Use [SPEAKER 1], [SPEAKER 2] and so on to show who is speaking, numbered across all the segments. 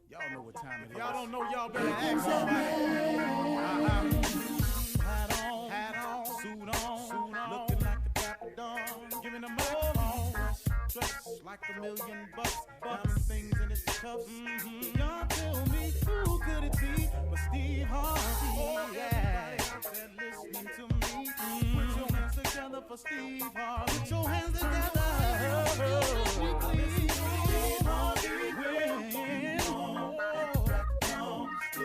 [SPEAKER 1] Y'all know what time it is. Y'all don't know, y'all better ask somebody. Hat on, suit on, looking like a dapper dog, giving them all dressed like $1,000,000, diamond things in its cuffs. Y'all tell me who could it be but Steve Harvey? Oh yeah, everybody out there listening to me. Put your hands together for Steve Harvey. Put your hands together. Steve Harvey.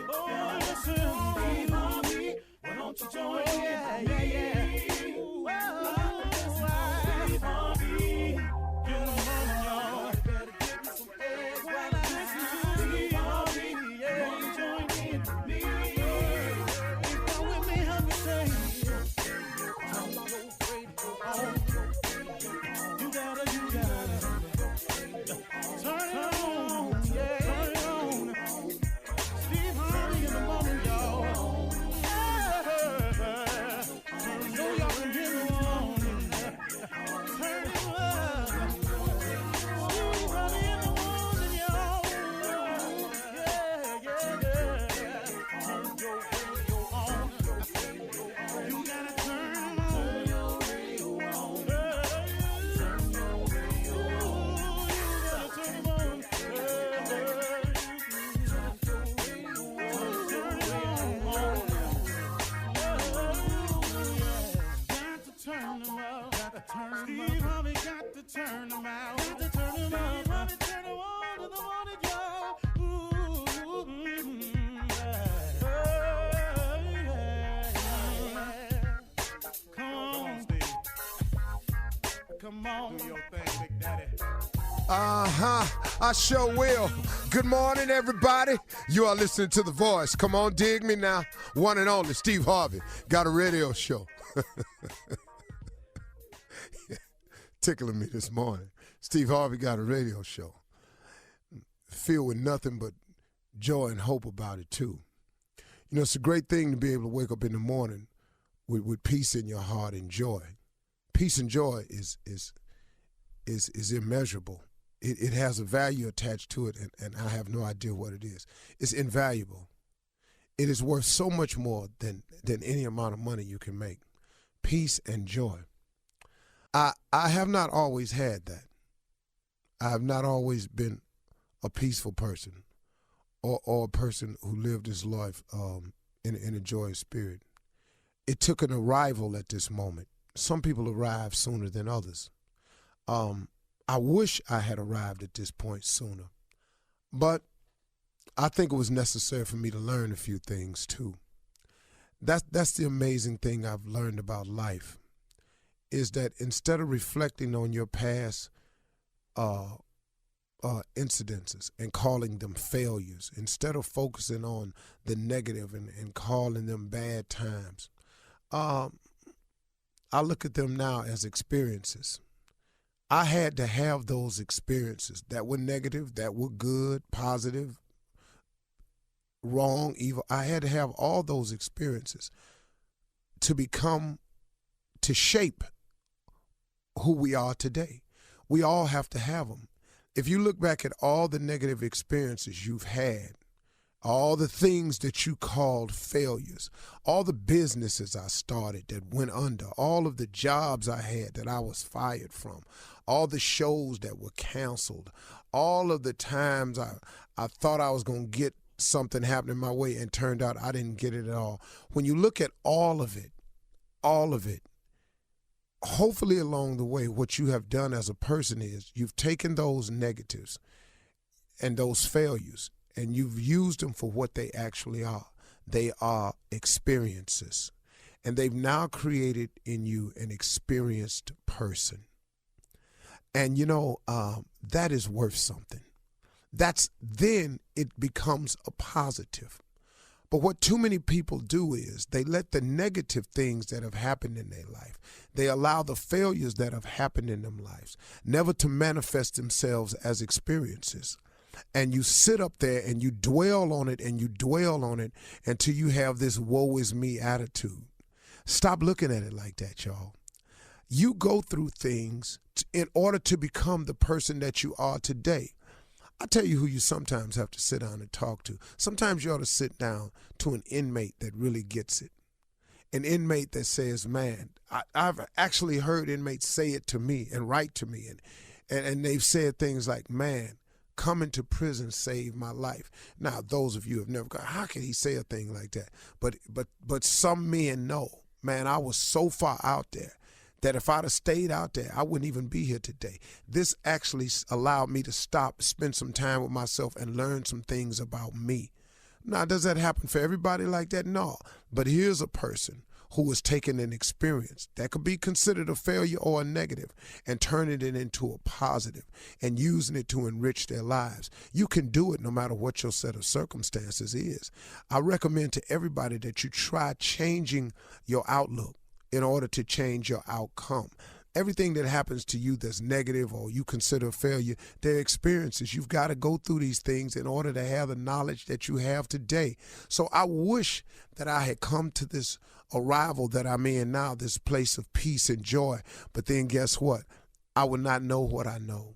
[SPEAKER 1] Oh, listen, Steve Harvey. Why don't you join in? Yeah. Steve Harvey. Get them on, y'all. Better give me some eggs while I listen to Steve Harvey. Yeah, you join in with me. If you're with me, help me say, turn your radio on. You gotta turn it on. Yeah, turn it on. Steve Harvey in the morning, y'all. So y'all can hear me on. Turn it up. Steve Harvey in the morning, y'all. Yeah. Turn your radio on. You gotta turn your radio on. Turn your radio on. You gotta turn it on. Steve Harvey got to turn them out. Got to turn them out. Harvey turn them on in the morning, y'all. Come on, Steve. Come on, do your thing, Big Daddy.
[SPEAKER 2] I sure will. Good morning, everybody. You are listening to The Voice. Come on, dig me now. One and only Steve Harvey got a radio show. Tickling me this morning. Steve Harvey got a radio show. Filled with nothing but joy and hope about it, too. You know, it's a great thing to be able to wake up in the morning with peace in your heart and joy. Peace and joy is immeasurable. It has a value attached to it, and I have no idea what it is. It's invaluable. It is worth so much more than any amount of money you can make. Peace and joy. I have not always had that. I have not always been a peaceful person or a person who lived his life in a joyous spirit. It took an arrival at this moment. Some people arrive sooner than others. I wish I had arrived at this point sooner, but I think it was necessary for me to learn a few things too. That's the amazing thing I've learned about life, is that instead of reflecting on your past incidences and calling them failures, instead of focusing on the negative and calling them bad times, I look at them now as experiences. I had to have those experiences that were negative, that were good, positive, wrong, evil. I had to have all those experiences to shape who we are today. We all have to have them. If you look back at all the negative experiences you've had, all the things that you called failures, all the businesses I started that went under, all of the jobs I had that I was fired from, all the shows that were canceled, all of the times I thought I was going to get something happening my way and turned out I didn't get it at all. When you look at all of it, hopefully along the way, what you have done as a person is you've taken those negatives and those failures and you've used them for what they actually are. They are experiences. And they've now created in you an experienced person. And, that is worth something. Then it becomes a positive. But what too many people do is they let the negative things that have happened in their life, they allow the failures that have happened in their lives never to manifest themselves as experiences. And you sit up there and you dwell on it and you dwell on it until you have this woe is me attitude. Stop looking at it like that, y'all. You go through things in order to become the person that you are today. I tell you who you sometimes have to sit down and talk to. Sometimes you ought to sit down to an inmate that really gets it. An inmate that says, man, I've actually heard inmates say it to me and write to me. And they've said things like, man, coming to prison saved my life. Now, those of you who have never gone, how can he say a thing like that? But some men know, man, I was so far out there that if I'd have stayed out there, I wouldn't even be here today. This actually allowed me to stop, spend some time with myself, and learn some things about me. Now, does that happen for everybody like that? No. But here's a person who is taking an experience that could be considered a failure or a negative and turning it into a positive and using it to enrich their lives. You can do it no matter what your set of circumstances is. I recommend to everybody that you try changing your outlook in order to change your outcome. Everything that happens to you that's negative or you consider a failure, they're experiences. You've got to go through these things in order to have the knowledge that you have today. So I wish that I had come to this arrival that I'm in now, this place of peace and joy. But then guess what? I would not know what I know.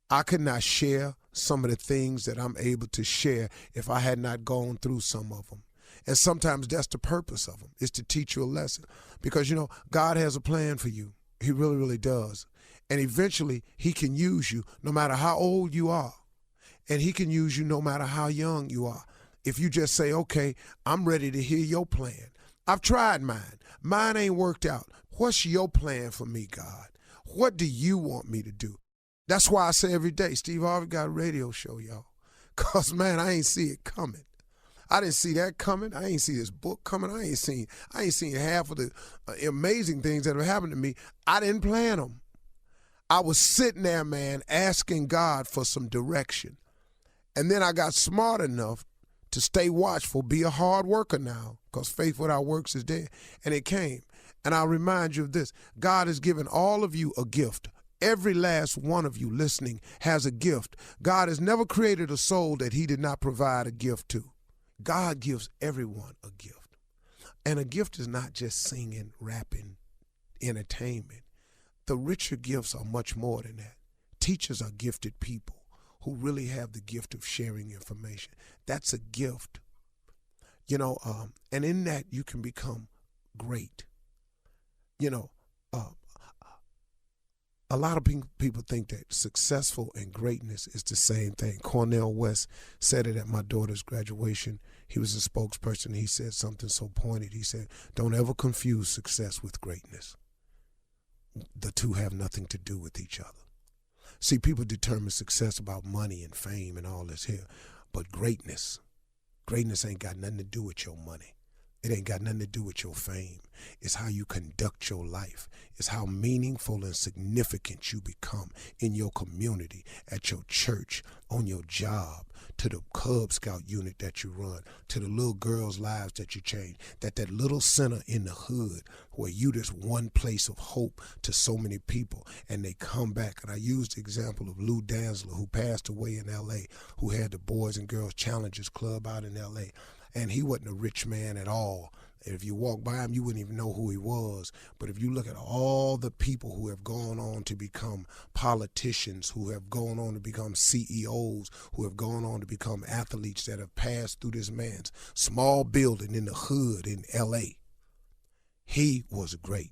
[SPEAKER 2] I could not share some of the things that I'm able to share if I had not gone through some of them. And sometimes that's the purpose of them, is to teach you a lesson. Because, you know, God has a plan for you. He really, really does. And eventually he can use you no matter how old you are. And he can use you no matter how young you are. If you just say, okay, I'm ready to hear your plan. I've tried mine. Mine ain't worked out. What's your plan for me, God? What do you want me to do? That's why I say every day, Steve Harvey got a radio show, y'all. Because, man, I ain't see it coming. I didn't see that coming. I ain't see this book coming. I ain't seen half of the amazing things that have happened to me. I didn't plan them. I was sitting there, man, asking God for some direction. And then I got smart enough to stay watchful, be a hard worker now, because faith without works is dead. And it came. And I'll remind you of this. God has given all of you a gift. Every last one of you listening has a gift. God has never created a soul that he did not provide a gift to. God gives everyone a gift. And a gift is not just singing, rapping, entertainment. The richer gifts are much more than that. Teachers are gifted people who really have the gift of sharing information. That's a gift. You know, and in that you can become great. You know, a lot of people think that successful and greatness is the same thing. Cornel West said it at my daughter's graduation. He was a spokesperson. He said something so pointed. He said, don't ever confuse success with greatness. The two have nothing to do with each other. See, people determine success about money and fame and all this here. But greatness ain't got nothing to do with your money. It ain't got nothing to do with your fame. It's how you conduct your life. It's how meaningful and significant you become in your community, at your church, on your job, to the Cub Scout unit that you run, to the little girls' lives that you change, that little center in the hood where you just one place of hope to so many people, and they come back. And I used the example of Lou Danzler, who passed away in L.A., who had the Boys and Girls Challengers Club out in L.A., and he wasn't a rich man at all. If you walk by him, you wouldn't even know who he was. But if you look at all the people who have gone on to become politicians, who have gone on to become CEOs, who have gone on to become athletes that have passed through this man's small building in the hood in L.A., he was great.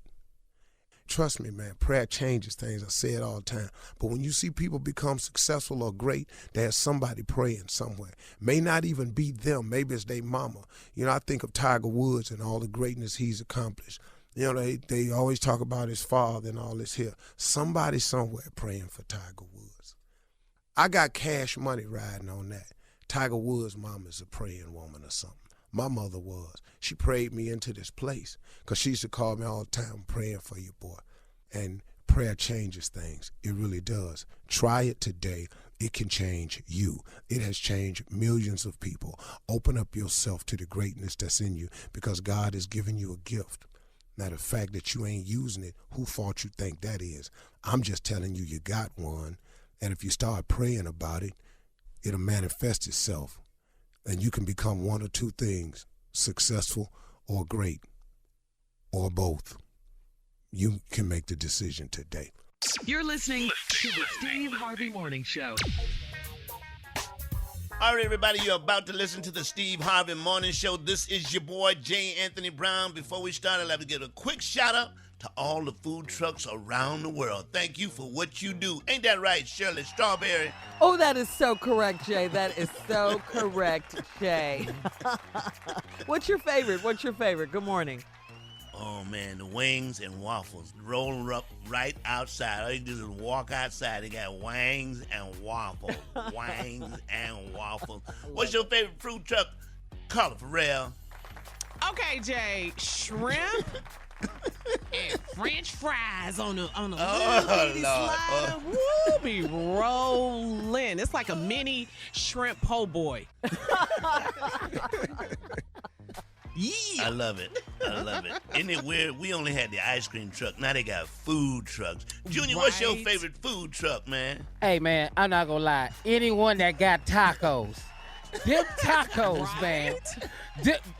[SPEAKER 2] Trust me, man, prayer changes things. I say it all the time. But when you see people become successful or great, there's somebody praying somewhere. May not even be them. Maybe it's their mama. You know, I think of Tiger Woods and all the greatness he's accomplished. You know, they always talk about his father and all this here. Somebody somewhere praying for Tiger Woods. I got cash money riding on that. Tiger Woods' mama is a praying woman or something. My mother was. She prayed me into this place because she used to call me all the time, I'm praying for you, boy. And prayer changes things. It really does. Try it today. It can change you. It has changed millions of people. Open up yourself to the greatness that's in you because God has given you a gift. Now, the fact that you ain't using it, who fault you think that is? I'm just telling you, you got one. And if you start praying about it, it'll manifest itself. And you can become one or two things, successful or great, or both. You can make the decision today.
[SPEAKER 3] You're listening to the Steve Harvey Morning Show. All right, everybody, you're about to listen to the Steve Harvey Morning Show. This is your boy, J. Anthony Brown. Before we start, I'd like to give a quick shout-out to all the food trucks around the world. Thank you for what you do. Ain't that right, Shirley Strawberry?
[SPEAKER 4] Oh, that is so correct, Jay. That is so correct, Jay. What's your favorite? Good morning.
[SPEAKER 3] Oh, man, the wings and waffles rolling up right outside. All you do is walk outside. They got wings and waffles. Wings and waffles. What's your favorite food truck? Carla, for real.
[SPEAKER 5] Okay, Jay. Shrimp and French fries on a little bitty slider. Woo, be rolling. It's like a mini shrimp po' boy. Yeah.
[SPEAKER 3] I love it. Isn't it weird? We only had the ice cream truck. Now they got food trucks. Junior, what's your favorite food truck, man?
[SPEAKER 6] Hey, man, I'm not gonna lie. Anyone that got tacos. Them tacos, man.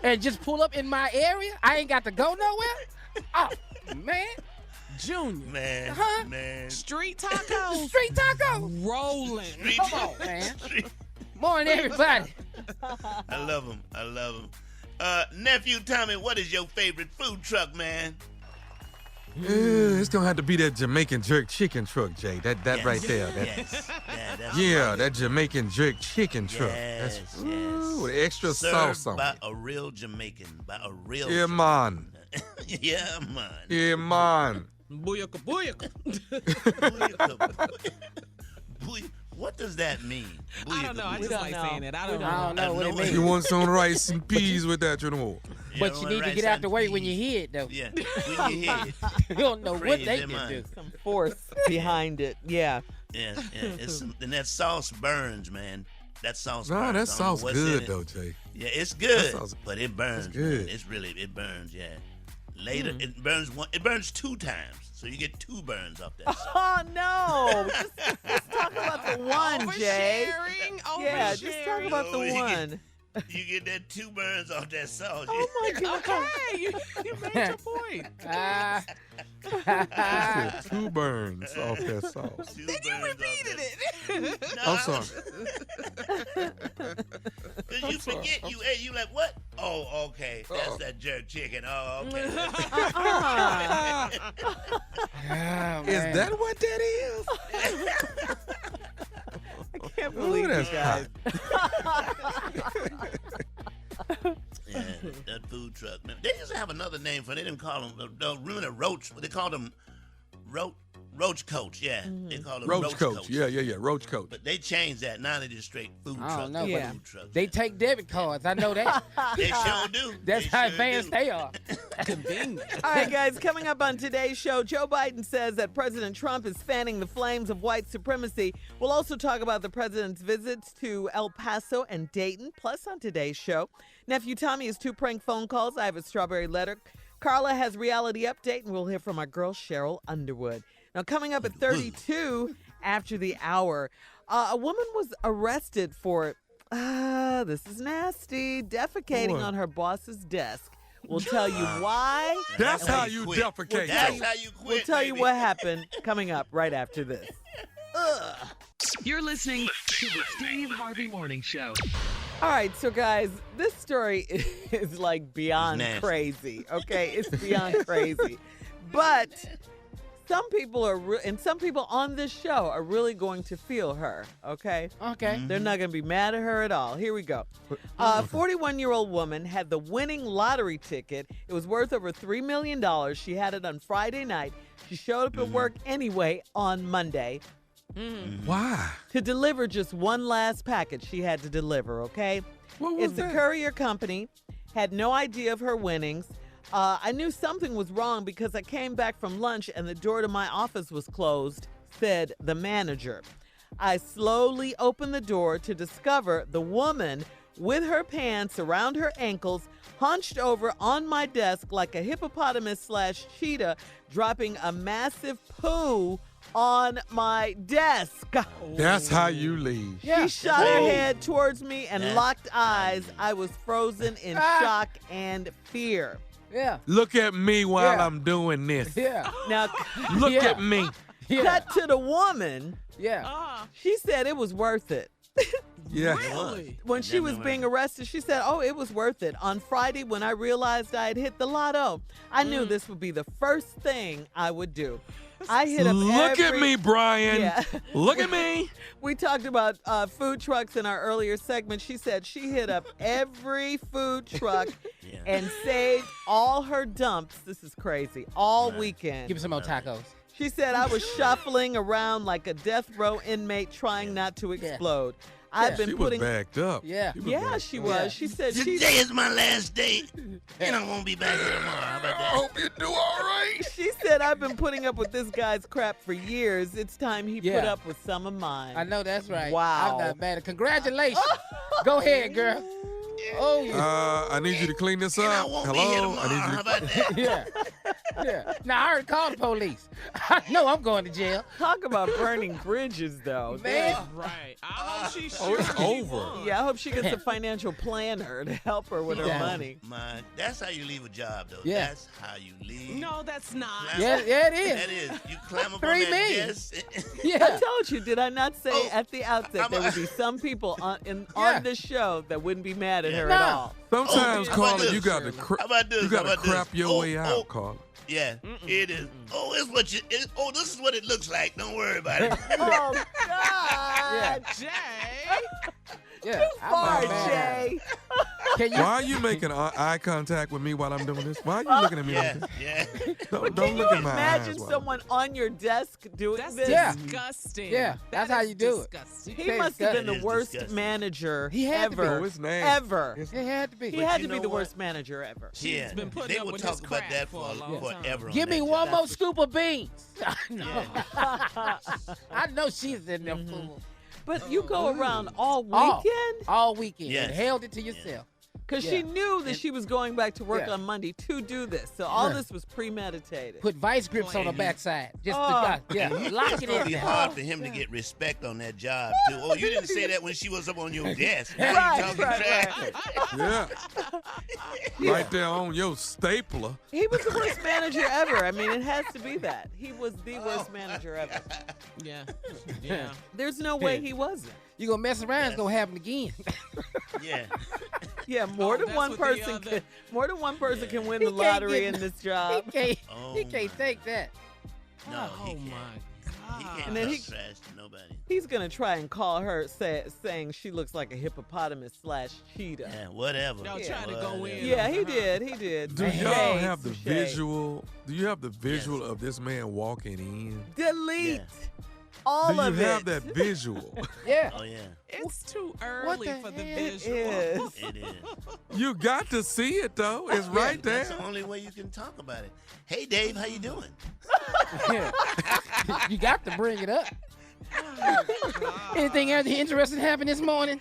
[SPEAKER 6] And just pull up in my area. I ain't got to go nowhere. Oh, man.
[SPEAKER 5] Junior.
[SPEAKER 3] Man.
[SPEAKER 5] Street tacos.
[SPEAKER 6] Street tacos.
[SPEAKER 5] Rolling.
[SPEAKER 6] Come on, man. Morning, everybody.
[SPEAKER 3] I love them. Nephew Tommy, what is your favorite food truck, man?
[SPEAKER 7] It's gonna have to be that Jamaican jerk chicken truck, Jay. That right there. That Jamaican jerk chicken truck.
[SPEAKER 3] Yes.
[SPEAKER 7] With extra
[SPEAKER 3] Served
[SPEAKER 7] sauce on
[SPEAKER 3] by
[SPEAKER 7] it.
[SPEAKER 3] a real Jamaican.
[SPEAKER 7] Yeah, man.
[SPEAKER 3] Yeah, man.
[SPEAKER 7] Yeah, man.
[SPEAKER 5] Booyaka, booyaka.
[SPEAKER 3] What does that mean?
[SPEAKER 5] I don't know. I just like saying it. I don't
[SPEAKER 6] know what it means.
[SPEAKER 7] You want some rice and peas with that, you know?
[SPEAKER 6] But you need to get out the way when you hear it, though.
[SPEAKER 3] Yeah, when you hear it.
[SPEAKER 6] You don't know what they
[SPEAKER 3] Crazy
[SPEAKER 6] can
[SPEAKER 3] mind.
[SPEAKER 6] do.
[SPEAKER 4] Some force behind it. Yeah.
[SPEAKER 3] Yeah. And that sauce burns, man. That sauce burns.
[SPEAKER 7] Nah,
[SPEAKER 3] I
[SPEAKER 7] that
[SPEAKER 3] don't
[SPEAKER 7] sauce
[SPEAKER 3] know what's in
[SPEAKER 7] good,
[SPEAKER 3] it.
[SPEAKER 7] though, Jay.
[SPEAKER 3] Yeah, it's good,
[SPEAKER 7] sauce-
[SPEAKER 3] but it burns.
[SPEAKER 7] It's good.
[SPEAKER 3] Man. It burns, yeah. Later, it burns 2 times. So you get 2 burns off that sauce.
[SPEAKER 4] Oh, no. Just talk about the one, Jay.
[SPEAKER 5] Oversharing.
[SPEAKER 4] Yeah, just talk about the one.
[SPEAKER 3] You get that 2 burns off that sauce.
[SPEAKER 4] Oh, my God.
[SPEAKER 5] Okay, you made your point.
[SPEAKER 7] 2 burns off that sauce.
[SPEAKER 3] Then you
[SPEAKER 5] Repeated it.
[SPEAKER 7] I'm sorry.
[SPEAKER 3] Because you forget, you like, what? Oh, okay. That's that jerk chicken. Oh, okay.
[SPEAKER 7] Is that what that is?
[SPEAKER 4] I can't believe
[SPEAKER 7] that's
[SPEAKER 4] you guys.
[SPEAKER 3] Yeah, that food truck. Man, they used to have another name for it. They didn't call them, remember the roach? They called them roach coach. Yeah, they called them
[SPEAKER 7] Roach coach. Yeah, roach coach.
[SPEAKER 3] But they changed that. Now they just straight food
[SPEAKER 6] I
[SPEAKER 3] truck.
[SPEAKER 6] don't know,
[SPEAKER 4] Yeah.
[SPEAKER 3] Food trucks.
[SPEAKER 6] They take debit cards. I know that.
[SPEAKER 3] They sure do.
[SPEAKER 6] That's
[SPEAKER 3] They
[SPEAKER 6] how
[SPEAKER 3] sure
[SPEAKER 6] advanced
[SPEAKER 3] do.
[SPEAKER 6] they are.
[SPEAKER 5] Convenient.
[SPEAKER 4] All right, guys, coming up on today's show, Joe Biden says that President Trump is fanning the flames of white supremacy. We'll also talk about the president's visits to El Paso and Dayton. Plus, on today's show, Nephew Tommy has 2 prank phone calls. I have a strawberry letter. Carla has reality update, and we'll hear from our girl, Sheryl Underwood. Now, coming up at 32 after the hour, a woman was arrested for, this is nasty, defecating
[SPEAKER 7] What?
[SPEAKER 4] on her boss's desk. We'll tell you why.
[SPEAKER 7] That's how
[SPEAKER 3] you
[SPEAKER 7] you
[SPEAKER 3] quit.
[SPEAKER 7] defecate.
[SPEAKER 3] That's how you quit.
[SPEAKER 4] We'll tell you
[SPEAKER 3] baby.
[SPEAKER 4] what happened coming up right after this.
[SPEAKER 8] You're listening to the Steve Harvey Morning Show.
[SPEAKER 4] All right, so guys, this story is like beyond
[SPEAKER 3] It's nasty.
[SPEAKER 4] crazy. Okay, it's beyond crazy. But some people and some people on this show are really going to feel her. Okay.
[SPEAKER 6] Okay.
[SPEAKER 4] They're not going to be mad at her at all. Here we go. A 41-year-old woman had the winning lottery ticket. It was worth over $3 million. She had it on Friday night. She showed up at work anyway on Monday
[SPEAKER 7] Why?
[SPEAKER 4] to deliver just one last package she had to deliver, okay?
[SPEAKER 7] What was
[SPEAKER 4] It's a
[SPEAKER 7] that?
[SPEAKER 4] courier company, had no idea of her winnings. I knew something was wrong because I came back from lunch and the door to my office was closed, said the manager. I slowly opened the door to discover the woman with her pants around her ankles, hunched over on my desk like a hippopotamus/cheetah, dropping a massive poo on my desk.
[SPEAKER 7] That's how you leave.
[SPEAKER 4] She shot her head towards me and
[SPEAKER 3] That's
[SPEAKER 4] locked eyes. I was frozen in shock and fear.
[SPEAKER 6] Yeah.
[SPEAKER 7] Look at me while
[SPEAKER 6] Yeah.
[SPEAKER 7] I'm doing this.
[SPEAKER 6] Yeah.
[SPEAKER 4] Now,
[SPEAKER 7] Look
[SPEAKER 6] Yeah.
[SPEAKER 7] at me.
[SPEAKER 6] Yeah.
[SPEAKER 4] cut to the woman.
[SPEAKER 6] Yeah.
[SPEAKER 4] She said it was worth it.
[SPEAKER 7] Yeah.
[SPEAKER 5] Really?
[SPEAKER 4] When she was being arrested, she said, "Oh, it was worth it. On Friday, when I realized I had hit the lotto, I knew this would be the first thing I would do. I hit up
[SPEAKER 7] Look at me, Brian.
[SPEAKER 4] Yeah.
[SPEAKER 7] Look at me.
[SPEAKER 4] We talked about food trucks in our earlier segment. She said she hit up every food truck and saved all her dumps. This is crazy. All weekend.
[SPEAKER 6] Give me some more tacos.
[SPEAKER 4] She said, I was shuffling around like a death row inmate trying not to explode. I've been
[SPEAKER 7] She
[SPEAKER 4] putting.
[SPEAKER 7] was backed up.
[SPEAKER 6] Yeah.
[SPEAKER 4] She was. She said she.
[SPEAKER 3] Today is my last day, and I won't be back here tomorrow. How about that?
[SPEAKER 7] Hope you do all right.
[SPEAKER 4] She said, I've been putting up with this guy's crap for years. It's time he put
[SPEAKER 6] Yeah.
[SPEAKER 4] up with some of mine.
[SPEAKER 6] I know that's right.
[SPEAKER 4] Wow.
[SPEAKER 6] I'm not mad. Congratulations. Go ahead, girl. Oh, yeah.
[SPEAKER 7] I need you to clean this
[SPEAKER 3] And I
[SPEAKER 7] up.
[SPEAKER 3] won't be here
[SPEAKER 7] Hello.
[SPEAKER 3] tomorrow.
[SPEAKER 7] I need you
[SPEAKER 3] How
[SPEAKER 7] to.
[SPEAKER 3] about that?
[SPEAKER 6] Yeah. Yeah. Now, I already called the police. I know I'm going to jail.
[SPEAKER 4] Talk about burning bridges, though.
[SPEAKER 6] Man.
[SPEAKER 5] Right. I hope she's
[SPEAKER 7] Oh, it's
[SPEAKER 5] sure she
[SPEAKER 7] over.
[SPEAKER 5] won.
[SPEAKER 4] Yeah, I hope she gets a financial planner to help her with her
[SPEAKER 6] Yeah.
[SPEAKER 4] money.
[SPEAKER 3] That's how you leave a job, though.
[SPEAKER 6] Yeah.
[SPEAKER 3] That's how you leave.
[SPEAKER 5] No, that's not.
[SPEAKER 6] Yeah, it is.
[SPEAKER 3] That is. You climb up
[SPEAKER 6] $3
[SPEAKER 3] on that
[SPEAKER 6] million.
[SPEAKER 3] desk.
[SPEAKER 6] Yeah.
[SPEAKER 4] I told you, did I not say
[SPEAKER 3] Oh,
[SPEAKER 4] at the outset there would be some people on this show that wouldn't be mad at her at
[SPEAKER 6] No.
[SPEAKER 4] all?
[SPEAKER 7] Sometimes,
[SPEAKER 3] Oh, how about
[SPEAKER 7] Carla,
[SPEAKER 3] this?
[SPEAKER 7] you got to
[SPEAKER 3] How about this?
[SPEAKER 7] you got
[SPEAKER 3] How
[SPEAKER 7] to
[SPEAKER 3] about this?
[SPEAKER 7] crap your way out,
[SPEAKER 3] Oh.
[SPEAKER 7] Carla.
[SPEAKER 3] Yeah, it is. Oh, it's what you. This is what it looks like. Don't worry about it.
[SPEAKER 4] Oh, God.
[SPEAKER 5] Jay.
[SPEAKER 6] Yeah. I'm
[SPEAKER 4] Far,
[SPEAKER 6] not mad.
[SPEAKER 4] Jay.
[SPEAKER 6] Can you?
[SPEAKER 7] Why are you making eye contact with me while I'm doing this? Why are you looking at me
[SPEAKER 3] yeah,
[SPEAKER 7] like this?
[SPEAKER 3] yeah.
[SPEAKER 7] Don't
[SPEAKER 4] Can
[SPEAKER 7] look
[SPEAKER 4] you
[SPEAKER 7] at my
[SPEAKER 4] imagine
[SPEAKER 7] eyes. while-
[SPEAKER 4] someone on your desk doing
[SPEAKER 5] That's
[SPEAKER 4] this?
[SPEAKER 6] Yeah.
[SPEAKER 5] disgusting.
[SPEAKER 6] Yeah, that's how
[SPEAKER 5] is
[SPEAKER 6] you do it.
[SPEAKER 5] disgusting.
[SPEAKER 4] He must have been
[SPEAKER 3] That
[SPEAKER 4] the
[SPEAKER 3] is
[SPEAKER 4] worst
[SPEAKER 3] disgusting.
[SPEAKER 4] manager
[SPEAKER 6] He had to be.
[SPEAKER 4] ever.
[SPEAKER 7] Oh, it's nasty.
[SPEAKER 4] Ever.
[SPEAKER 7] It's-
[SPEAKER 6] It had to be.
[SPEAKER 4] He
[SPEAKER 3] But
[SPEAKER 4] had
[SPEAKER 3] you
[SPEAKER 4] to be
[SPEAKER 3] know
[SPEAKER 4] the
[SPEAKER 3] what?
[SPEAKER 4] worst manager ever.
[SPEAKER 3] Yeah,
[SPEAKER 5] been putting
[SPEAKER 3] they
[SPEAKER 5] up
[SPEAKER 3] will
[SPEAKER 5] with
[SPEAKER 3] talk
[SPEAKER 5] his
[SPEAKER 3] about
[SPEAKER 5] crap
[SPEAKER 3] that
[SPEAKER 5] for a long time.
[SPEAKER 3] forever.
[SPEAKER 6] Give me one more scoop of beans.
[SPEAKER 3] Yeah.
[SPEAKER 6] I know she's in there fool.
[SPEAKER 4] But you go around all
[SPEAKER 6] All-
[SPEAKER 4] weekend?
[SPEAKER 6] All weekend.
[SPEAKER 3] Yes.
[SPEAKER 6] And held it to yourself.
[SPEAKER 4] Because
[SPEAKER 6] Yeah.
[SPEAKER 4] she knew that she was going back to work
[SPEAKER 6] Yeah.
[SPEAKER 4] on Monday to do this. So all
[SPEAKER 6] Yeah.
[SPEAKER 4] this was premeditated.
[SPEAKER 6] Put vice grips on her backside. Just
[SPEAKER 4] Oh.
[SPEAKER 6] yeah, lock
[SPEAKER 3] It's
[SPEAKER 6] it
[SPEAKER 3] gonna
[SPEAKER 6] in
[SPEAKER 3] be
[SPEAKER 6] there.
[SPEAKER 3] hard for him to get respect on that job too. Oh, you didn't say that when she was up on your desk. Now
[SPEAKER 4] Right,
[SPEAKER 3] you talking
[SPEAKER 4] right,
[SPEAKER 3] trash.
[SPEAKER 7] Yeah. Right there on your stapler.
[SPEAKER 4] He was the worst manager ever. I mean, it has to be that. He was the worst manager ever.
[SPEAKER 5] Yeah. Yeah.
[SPEAKER 4] There's no way he wasn't.
[SPEAKER 6] You gonna mess around, it's gonna happen again.
[SPEAKER 3] Yeah.
[SPEAKER 4] Yeah, more than
[SPEAKER 5] that's
[SPEAKER 4] one
[SPEAKER 5] what the
[SPEAKER 4] person
[SPEAKER 5] other-
[SPEAKER 4] can. More than one person can win
[SPEAKER 6] He
[SPEAKER 4] the
[SPEAKER 6] can't
[SPEAKER 4] lottery
[SPEAKER 6] get-
[SPEAKER 4] in this
[SPEAKER 6] he
[SPEAKER 4] job.
[SPEAKER 6] can't,
[SPEAKER 3] Oh
[SPEAKER 6] he can't
[SPEAKER 3] my
[SPEAKER 6] take that.
[SPEAKER 3] No,
[SPEAKER 5] Oh
[SPEAKER 3] he can't.
[SPEAKER 5] my
[SPEAKER 3] He
[SPEAKER 5] God.
[SPEAKER 3] can't
[SPEAKER 4] And then
[SPEAKER 3] talk
[SPEAKER 4] he-
[SPEAKER 3] trash to nobody.
[SPEAKER 4] He's gonna try and call her, saying she looks like a hippopotamus / cheetah.
[SPEAKER 3] Yeah, whatever.
[SPEAKER 5] Y'all
[SPEAKER 4] Yeah.
[SPEAKER 5] trying to go
[SPEAKER 3] Whatever.
[SPEAKER 5] in.
[SPEAKER 4] Yeah,
[SPEAKER 5] on
[SPEAKER 4] he
[SPEAKER 5] her.
[SPEAKER 4] did. He did.
[SPEAKER 7] Do
[SPEAKER 4] Some
[SPEAKER 7] y'all
[SPEAKER 4] shade,
[SPEAKER 7] have the
[SPEAKER 4] some shade.
[SPEAKER 7] visual? Do you have the visual of this man walking in?
[SPEAKER 4] Delete
[SPEAKER 3] Yeah.
[SPEAKER 4] all
[SPEAKER 7] Do you
[SPEAKER 4] of
[SPEAKER 7] have
[SPEAKER 4] it.
[SPEAKER 7] that visual?
[SPEAKER 6] Yeah.
[SPEAKER 3] Oh yeah,
[SPEAKER 5] It's too early
[SPEAKER 6] the
[SPEAKER 5] for the
[SPEAKER 6] hell?
[SPEAKER 4] It
[SPEAKER 5] visual.
[SPEAKER 4] is.
[SPEAKER 3] it is.
[SPEAKER 7] You got to see it though. It's right
[SPEAKER 3] That's
[SPEAKER 7] there.
[SPEAKER 3] the only way you can talk about it. Hey Dave, how you doing?
[SPEAKER 6] Yeah. You got to bring it up. Anything else interesting happened this morning?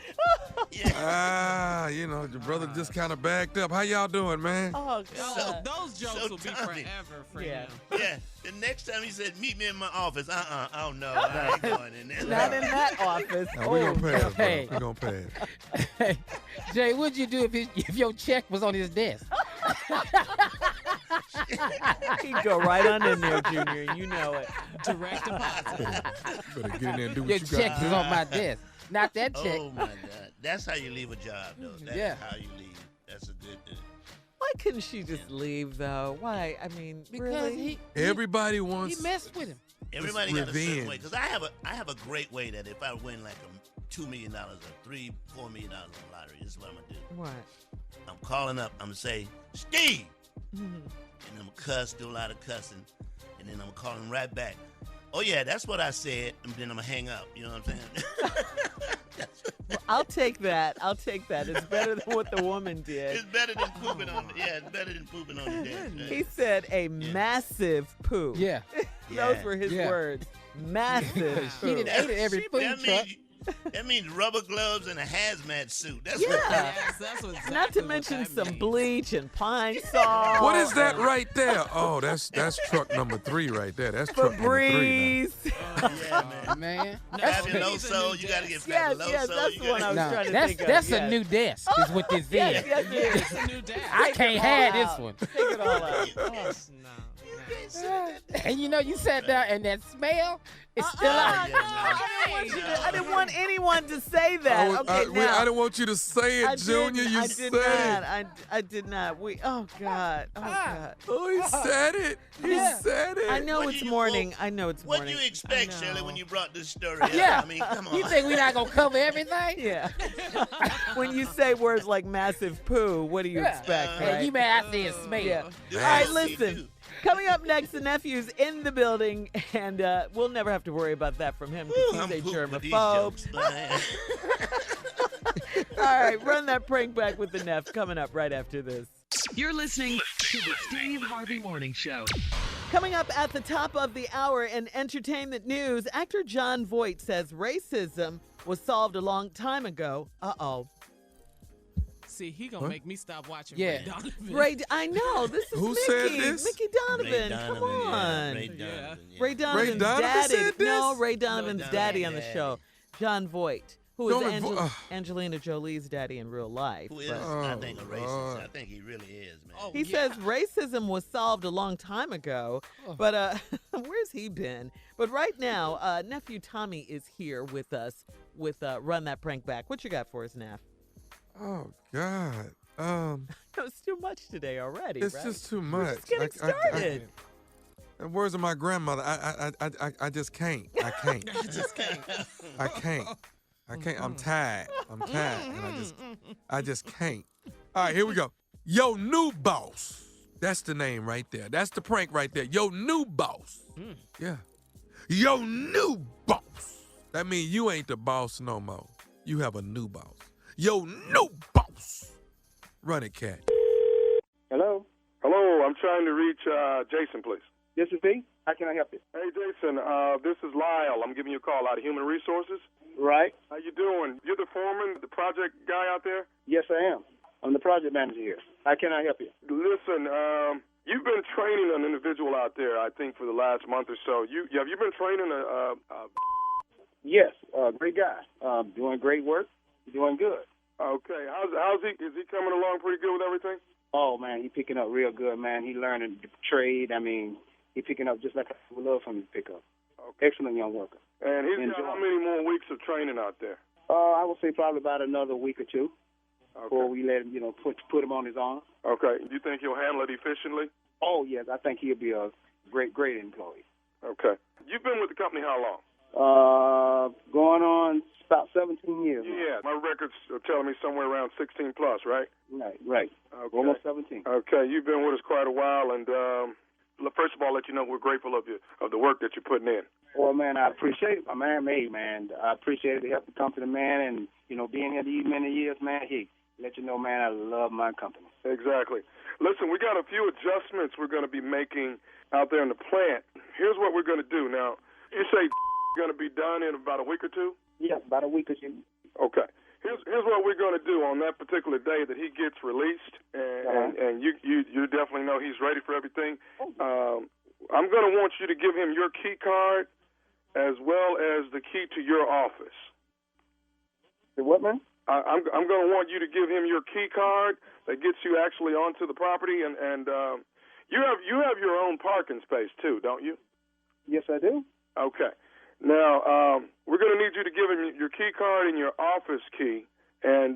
[SPEAKER 7] You know, your brother just kind of backed up. How y'all doing, man?
[SPEAKER 4] Oh
[SPEAKER 5] Those,
[SPEAKER 4] God.
[SPEAKER 5] those jokes
[SPEAKER 3] so
[SPEAKER 5] will be
[SPEAKER 3] Tommy.
[SPEAKER 5] forever for
[SPEAKER 4] Yeah.
[SPEAKER 5] him.
[SPEAKER 3] Yeah. The next time he said, meet me in my office. Oh no, I ain't going in there.
[SPEAKER 4] Not in that office.
[SPEAKER 7] Now, we're gonna pass, bro.
[SPEAKER 6] Hey.
[SPEAKER 7] We're gonna pass.
[SPEAKER 6] Hey, Jay, what'd you do if your check was on his desk?
[SPEAKER 4] He'd go right on in there, Junior. You know it.
[SPEAKER 5] Direct deposit.
[SPEAKER 7] Better get in there and do
[SPEAKER 6] Your
[SPEAKER 7] what you
[SPEAKER 6] check
[SPEAKER 7] got to
[SPEAKER 6] was
[SPEAKER 7] do.
[SPEAKER 6] on my desk. Not that check.
[SPEAKER 3] Oh my God, that's how you leave a job, though. That's
[SPEAKER 6] Yeah.
[SPEAKER 3] how you leave. That's a good.
[SPEAKER 4] Why couldn't she just leave though? Why? I mean,
[SPEAKER 6] Because
[SPEAKER 4] really?
[SPEAKER 7] Everybody
[SPEAKER 6] he
[SPEAKER 7] wants.
[SPEAKER 6] messed with him.
[SPEAKER 3] Everybody got a certain
[SPEAKER 7] revenge.
[SPEAKER 3] way. Because I have a great way that if I win like $2 million or $4 million on the lottery, this is what I'm gonna do.
[SPEAKER 4] What?
[SPEAKER 3] I'm calling up. I'm gonna say, Steve,
[SPEAKER 4] Mhm.
[SPEAKER 3] and I'm gonna cuss, do a lot of cussing, and then I'm gonna call him right back. Oh yeah, that's what I said, and then I'm gonna hang up. You know what I'm saying?
[SPEAKER 4] Well, I'll take that. I'll take that. It's better than what the woman did.
[SPEAKER 3] It's better than pooping on. Yeah, it's better than pooping on the desk. Right?
[SPEAKER 4] He said a massive poo.
[SPEAKER 6] Yeah.
[SPEAKER 4] Those were his
[SPEAKER 6] Yeah.
[SPEAKER 4] words. Massive
[SPEAKER 6] She
[SPEAKER 4] poo.
[SPEAKER 6] didn't ate it every food
[SPEAKER 3] that
[SPEAKER 6] truck.
[SPEAKER 3] means rubber gloves and a hazmat suit. That's
[SPEAKER 4] Yeah.
[SPEAKER 5] Yes, that's what exactly
[SPEAKER 4] Not to
[SPEAKER 5] what
[SPEAKER 4] mention
[SPEAKER 5] that
[SPEAKER 4] some
[SPEAKER 5] means.
[SPEAKER 4] bleach and pine salt.
[SPEAKER 7] What is that right there? Oh, that's truck number 3 right there. That's truck number 3
[SPEAKER 4] Febreze.
[SPEAKER 3] Yeah, man.
[SPEAKER 6] Man.
[SPEAKER 3] Fabulous
[SPEAKER 5] He's a new
[SPEAKER 3] Soul, you gotta get
[SPEAKER 5] desk.
[SPEAKER 4] Yes,
[SPEAKER 3] Fabulous
[SPEAKER 4] yes,
[SPEAKER 3] Soul.
[SPEAKER 4] that's
[SPEAKER 3] you
[SPEAKER 4] the one
[SPEAKER 3] gotta
[SPEAKER 4] I was
[SPEAKER 6] No,
[SPEAKER 4] trying to
[SPEAKER 6] that's
[SPEAKER 4] think of.
[SPEAKER 6] that's
[SPEAKER 4] yes.
[SPEAKER 6] a new desk. Is what this
[SPEAKER 4] Yes,
[SPEAKER 6] is.
[SPEAKER 4] yes, it is.
[SPEAKER 5] It's a new desk.
[SPEAKER 6] I can't have
[SPEAKER 4] all
[SPEAKER 6] this
[SPEAKER 4] out.
[SPEAKER 6] one.
[SPEAKER 4] Take it all out.
[SPEAKER 5] Yes, no.
[SPEAKER 6] And you know, you sat down and that smell is still out.
[SPEAKER 4] I didn't want anyone to say that. Okay, now.
[SPEAKER 7] I didn't want you to say it, Junior. You said it.
[SPEAKER 4] I did not. Oh, God.
[SPEAKER 7] Oh, he said it. He said it.
[SPEAKER 4] I know it's morning.
[SPEAKER 3] What do you expect, Shirley, when you brought this story up?
[SPEAKER 6] Yeah.
[SPEAKER 3] I mean, come on.
[SPEAKER 6] You think we're not going to cover everything?
[SPEAKER 4] Yeah. When you say words like massive poo, what do you expect, right?
[SPEAKER 6] Hey, you mad I said smell.
[SPEAKER 4] Yeah. All right, listen. Coming up next, the nephew's in the building, and we'll never have to worry about that from him because he's a germaphobe. All right, run that prank back with the Neff coming up right after this.
[SPEAKER 8] You're listening to the Steve Harvey Morning Show.
[SPEAKER 4] Coming up at the top of the hour in entertainment news, actor John Voight says racism was solved a long time ago. Uh-oh.
[SPEAKER 5] See, he gonna make me stop watching
[SPEAKER 6] Yeah.
[SPEAKER 5] Ray Donovan.
[SPEAKER 4] I know. This is
[SPEAKER 7] Who
[SPEAKER 4] Mickey.
[SPEAKER 7] said this?
[SPEAKER 4] Mickey Donovan. Come on.
[SPEAKER 3] Ray Donovan.
[SPEAKER 4] Ray Donovan's
[SPEAKER 7] Ray Donovan
[SPEAKER 4] daddy.
[SPEAKER 7] said this?
[SPEAKER 4] No, Ray Donovan's daddy on the show. John Voight, who is
[SPEAKER 7] Donovan
[SPEAKER 4] Angelina Jolie's daddy in real life.
[SPEAKER 3] Who is,
[SPEAKER 4] but
[SPEAKER 3] I think, a racist. I think he really is, man.
[SPEAKER 4] he says racism was solved a long time ago, but where's he been? But right now, nephew Tommy is here with us with Run That Prank Back. What you got for us, Neff?
[SPEAKER 7] Oh, God.
[SPEAKER 4] It's too much today already,
[SPEAKER 7] It's
[SPEAKER 4] right?
[SPEAKER 7] just too
[SPEAKER 4] We're
[SPEAKER 7] much.
[SPEAKER 4] just getting started.
[SPEAKER 7] In words of my grandmother, I just can't. I can't. I can't. I'm tired. And I just can't. All right, here we go. Yo, new boss. That's the name right there. That's the prank right there. Yo, new boss. Yeah. Yo, new boss. That means you ain't the boss no more. You have a new boss. Yo, new boss. Run it, cat.
[SPEAKER 9] Hello?
[SPEAKER 10] Hello, I'm trying to reach Jason, please.
[SPEAKER 9] This is D. How can I help you?
[SPEAKER 10] Hey, Jason, this is Lyle. I'm giving you a call out of Human Resources.
[SPEAKER 9] Right.
[SPEAKER 10] How you doing? You're the foreman, the project guy out there?
[SPEAKER 9] Yes, I am. I'm the project manager here. How can I help you?
[SPEAKER 10] Listen, you've been training an individual out there, I think, for the last month or so. Have you been training
[SPEAKER 9] Yes, great guy. Doing great work. Doing good.
[SPEAKER 10] Okay. How's he? Is he coming along pretty good with everything?
[SPEAKER 9] Oh, man, he picking up real good, man. He learning the trade. I mean, he picking up just like I would love for him to pick up. Okay. Excellent young worker.
[SPEAKER 10] And he's got how many more weeks of training out there?
[SPEAKER 9] I would say probably about another week or two before we let him, put him on his own.
[SPEAKER 10] Okay. You think he'll handle it efficiently?
[SPEAKER 9] Oh, yes. I think he'll be a great employee.
[SPEAKER 10] Okay. You've been with the company how long?
[SPEAKER 9] Going on about 17 years.
[SPEAKER 10] Yeah, my records are telling me somewhere around 16 plus, right?
[SPEAKER 9] Right.
[SPEAKER 10] Okay.
[SPEAKER 9] Almost 17.
[SPEAKER 10] Okay, you've been with us quite a while, and first of all, let you know we're grateful of the work that you're putting in.
[SPEAKER 9] Well, man, I appreciate it. My man made, man. I appreciate it to help the company, man, and, being here these many years, man, let you know, man, I love my company.
[SPEAKER 10] Exactly. Listen, we got a few adjustments we're going to be making out there in the plant. Here's what we're going to do. Now, you say going to be done in about a week or two?
[SPEAKER 9] Yes, about a week or two.
[SPEAKER 10] Okay. Here's what we're going to do on that particular day that he gets released, and you definitely know he's ready for everything. I'm going to want you to give him your key card as well as the key to your office.
[SPEAKER 9] The what, man?
[SPEAKER 10] I'm going to want you to give him your key card that gets you actually onto the property, and you have your own parking space too, don't you?
[SPEAKER 9] Yes, I do.
[SPEAKER 10] Okay. Now, we're going to need you to give him your key card and your office key, and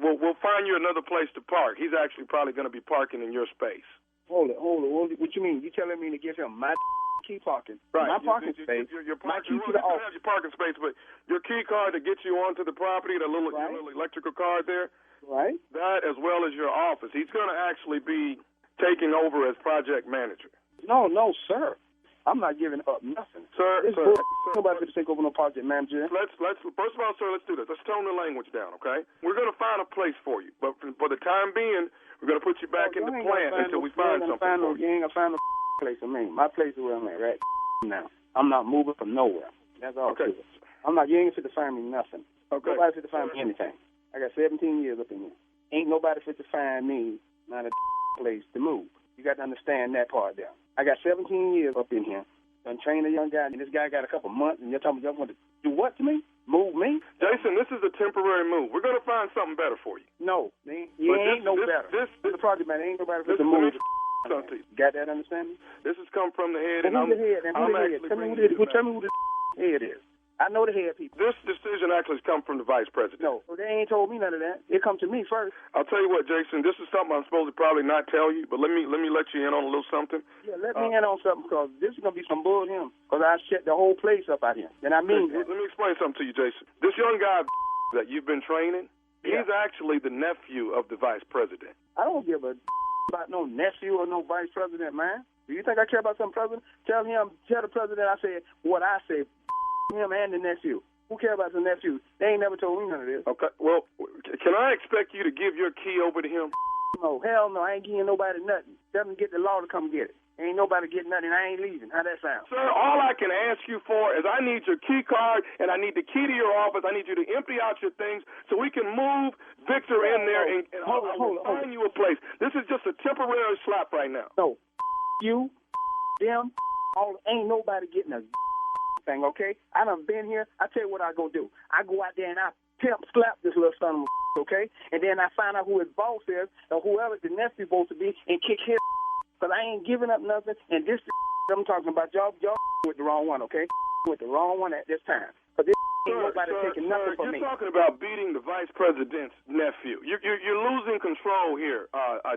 [SPEAKER 10] we'll find you another place to park. He's actually probably going to be parking in your space.
[SPEAKER 9] Hold it. What you mean? You telling me to give him my key parking?
[SPEAKER 10] Right.
[SPEAKER 9] My parking space.
[SPEAKER 10] My key to the office. You have your parking space, but your key card to get you onto the property, your little electrical card there.
[SPEAKER 9] Right.
[SPEAKER 10] That as well as your office. He's going to actually be taking over as project manager.
[SPEAKER 9] No, sir. I'm not giving up nothing.
[SPEAKER 10] Sir,
[SPEAKER 9] nobody's going to take over no project manager.
[SPEAKER 10] Let's first of all, sir, let's do this. Let's tone the language down, okay? We're going to find a place for you, but for the time being, we're going to put you back in the plant until we find something for you.
[SPEAKER 9] You ain't going to find no place for me. My place is where I'm at right now. I'm not moving from nowhere. That's all.
[SPEAKER 10] Okay.
[SPEAKER 9] I'm not. You ain't fit to find me nothing.
[SPEAKER 10] Okay.
[SPEAKER 9] Nobody fit to find me anything. I got 17 years up in here. Ain't nobody fit to find me not a place to move. You got to understand that part there. I got 17 years up in here. Done trained a young guy, and this guy got a couple months, and you're talking about you want to do what to me? Move me?
[SPEAKER 10] Jason, this is a temporary move. We're going to find something better for you.
[SPEAKER 9] No, you ain't no better. The project man ain't nobody fit to move.
[SPEAKER 10] Something.
[SPEAKER 9] Got that understanding?
[SPEAKER 10] This has come from the head, and
[SPEAKER 9] Who's
[SPEAKER 10] I'm
[SPEAKER 9] the head? And
[SPEAKER 10] I'm
[SPEAKER 9] who's the head?
[SPEAKER 10] actually
[SPEAKER 9] Tell me
[SPEAKER 10] bringing
[SPEAKER 9] who
[SPEAKER 10] you
[SPEAKER 9] tell me who the head is. I know the head people.
[SPEAKER 10] This decision actually has come from the vice president.
[SPEAKER 9] No, they ain't told me none of that. It come to me first.
[SPEAKER 10] I'll tell you what, Jason. This is something I'm supposed to probably not tell you, but let me let you in on a little something.
[SPEAKER 9] Yeah, let me in on something, because this is gonna be some bull him. Because I shut the whole place up out here, and I mean that.
[SPEAKER 10] Let me explain something to you, Jason. This young guy that you've been training, he's actually the nephew of the vice president.
[SPEAKER 9] I don't give a about no nephew or no vice president, man. Do you think I care about some president? Tell the president I said what I say. Him and the nephew. Who care about the nephew? They ain't never told me none of this.
[SPEAKER 10] Okay. Well, can I expect you to give your key over to him?
[SPEAKER 9] No, hell no. I ain't giving nobody nothing. Tell them to get the law to come get it. Ain't nobody getting nothing. I ain't leaving. How that sound?
[SPEAKER 10] Sir, all I can ask you for is I need your key card and I need the key to your office. I need you to empty out your things so we can move Victor in there and find you a place. This is just a temporary slap right now.
[SPEAKER 9] No, you, them, ain't nobody getting a thing, okay? I done been here. I tell you what I go do. I go out there and I slap this little son of a okay? And then I find out who his boss is or whoever the nephew's supposed to be and kick his because I ain't giving up nothing. And this I'm talking about, y'all with the wrong one, okay? With the wrong one at this time. But this ain't nobody taking nothing from me.
[SPEAKER 10] You're talking about beating the vice president's nephew. You're losing control here,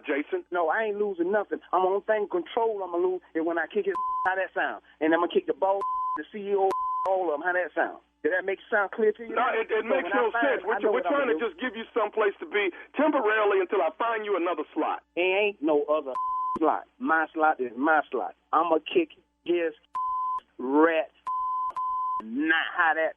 [SPEAKER 10] Jason.
[SPEAKER 9] No, I ain't losing nothing. I'm on thing control I'm going to lose is when I kick his how that sound. And I'm going to kick the boss, the CEO, all of them. How that sound? Did that make sound clear to you?
[SPEAKER 10] No, it makes no sense. We're trying to just give you some place to be temporarily until I find you another slot.
[SPEAKER 9] It ain't no other slot. My slot is my slot. I'm going to kick his rat. Not how that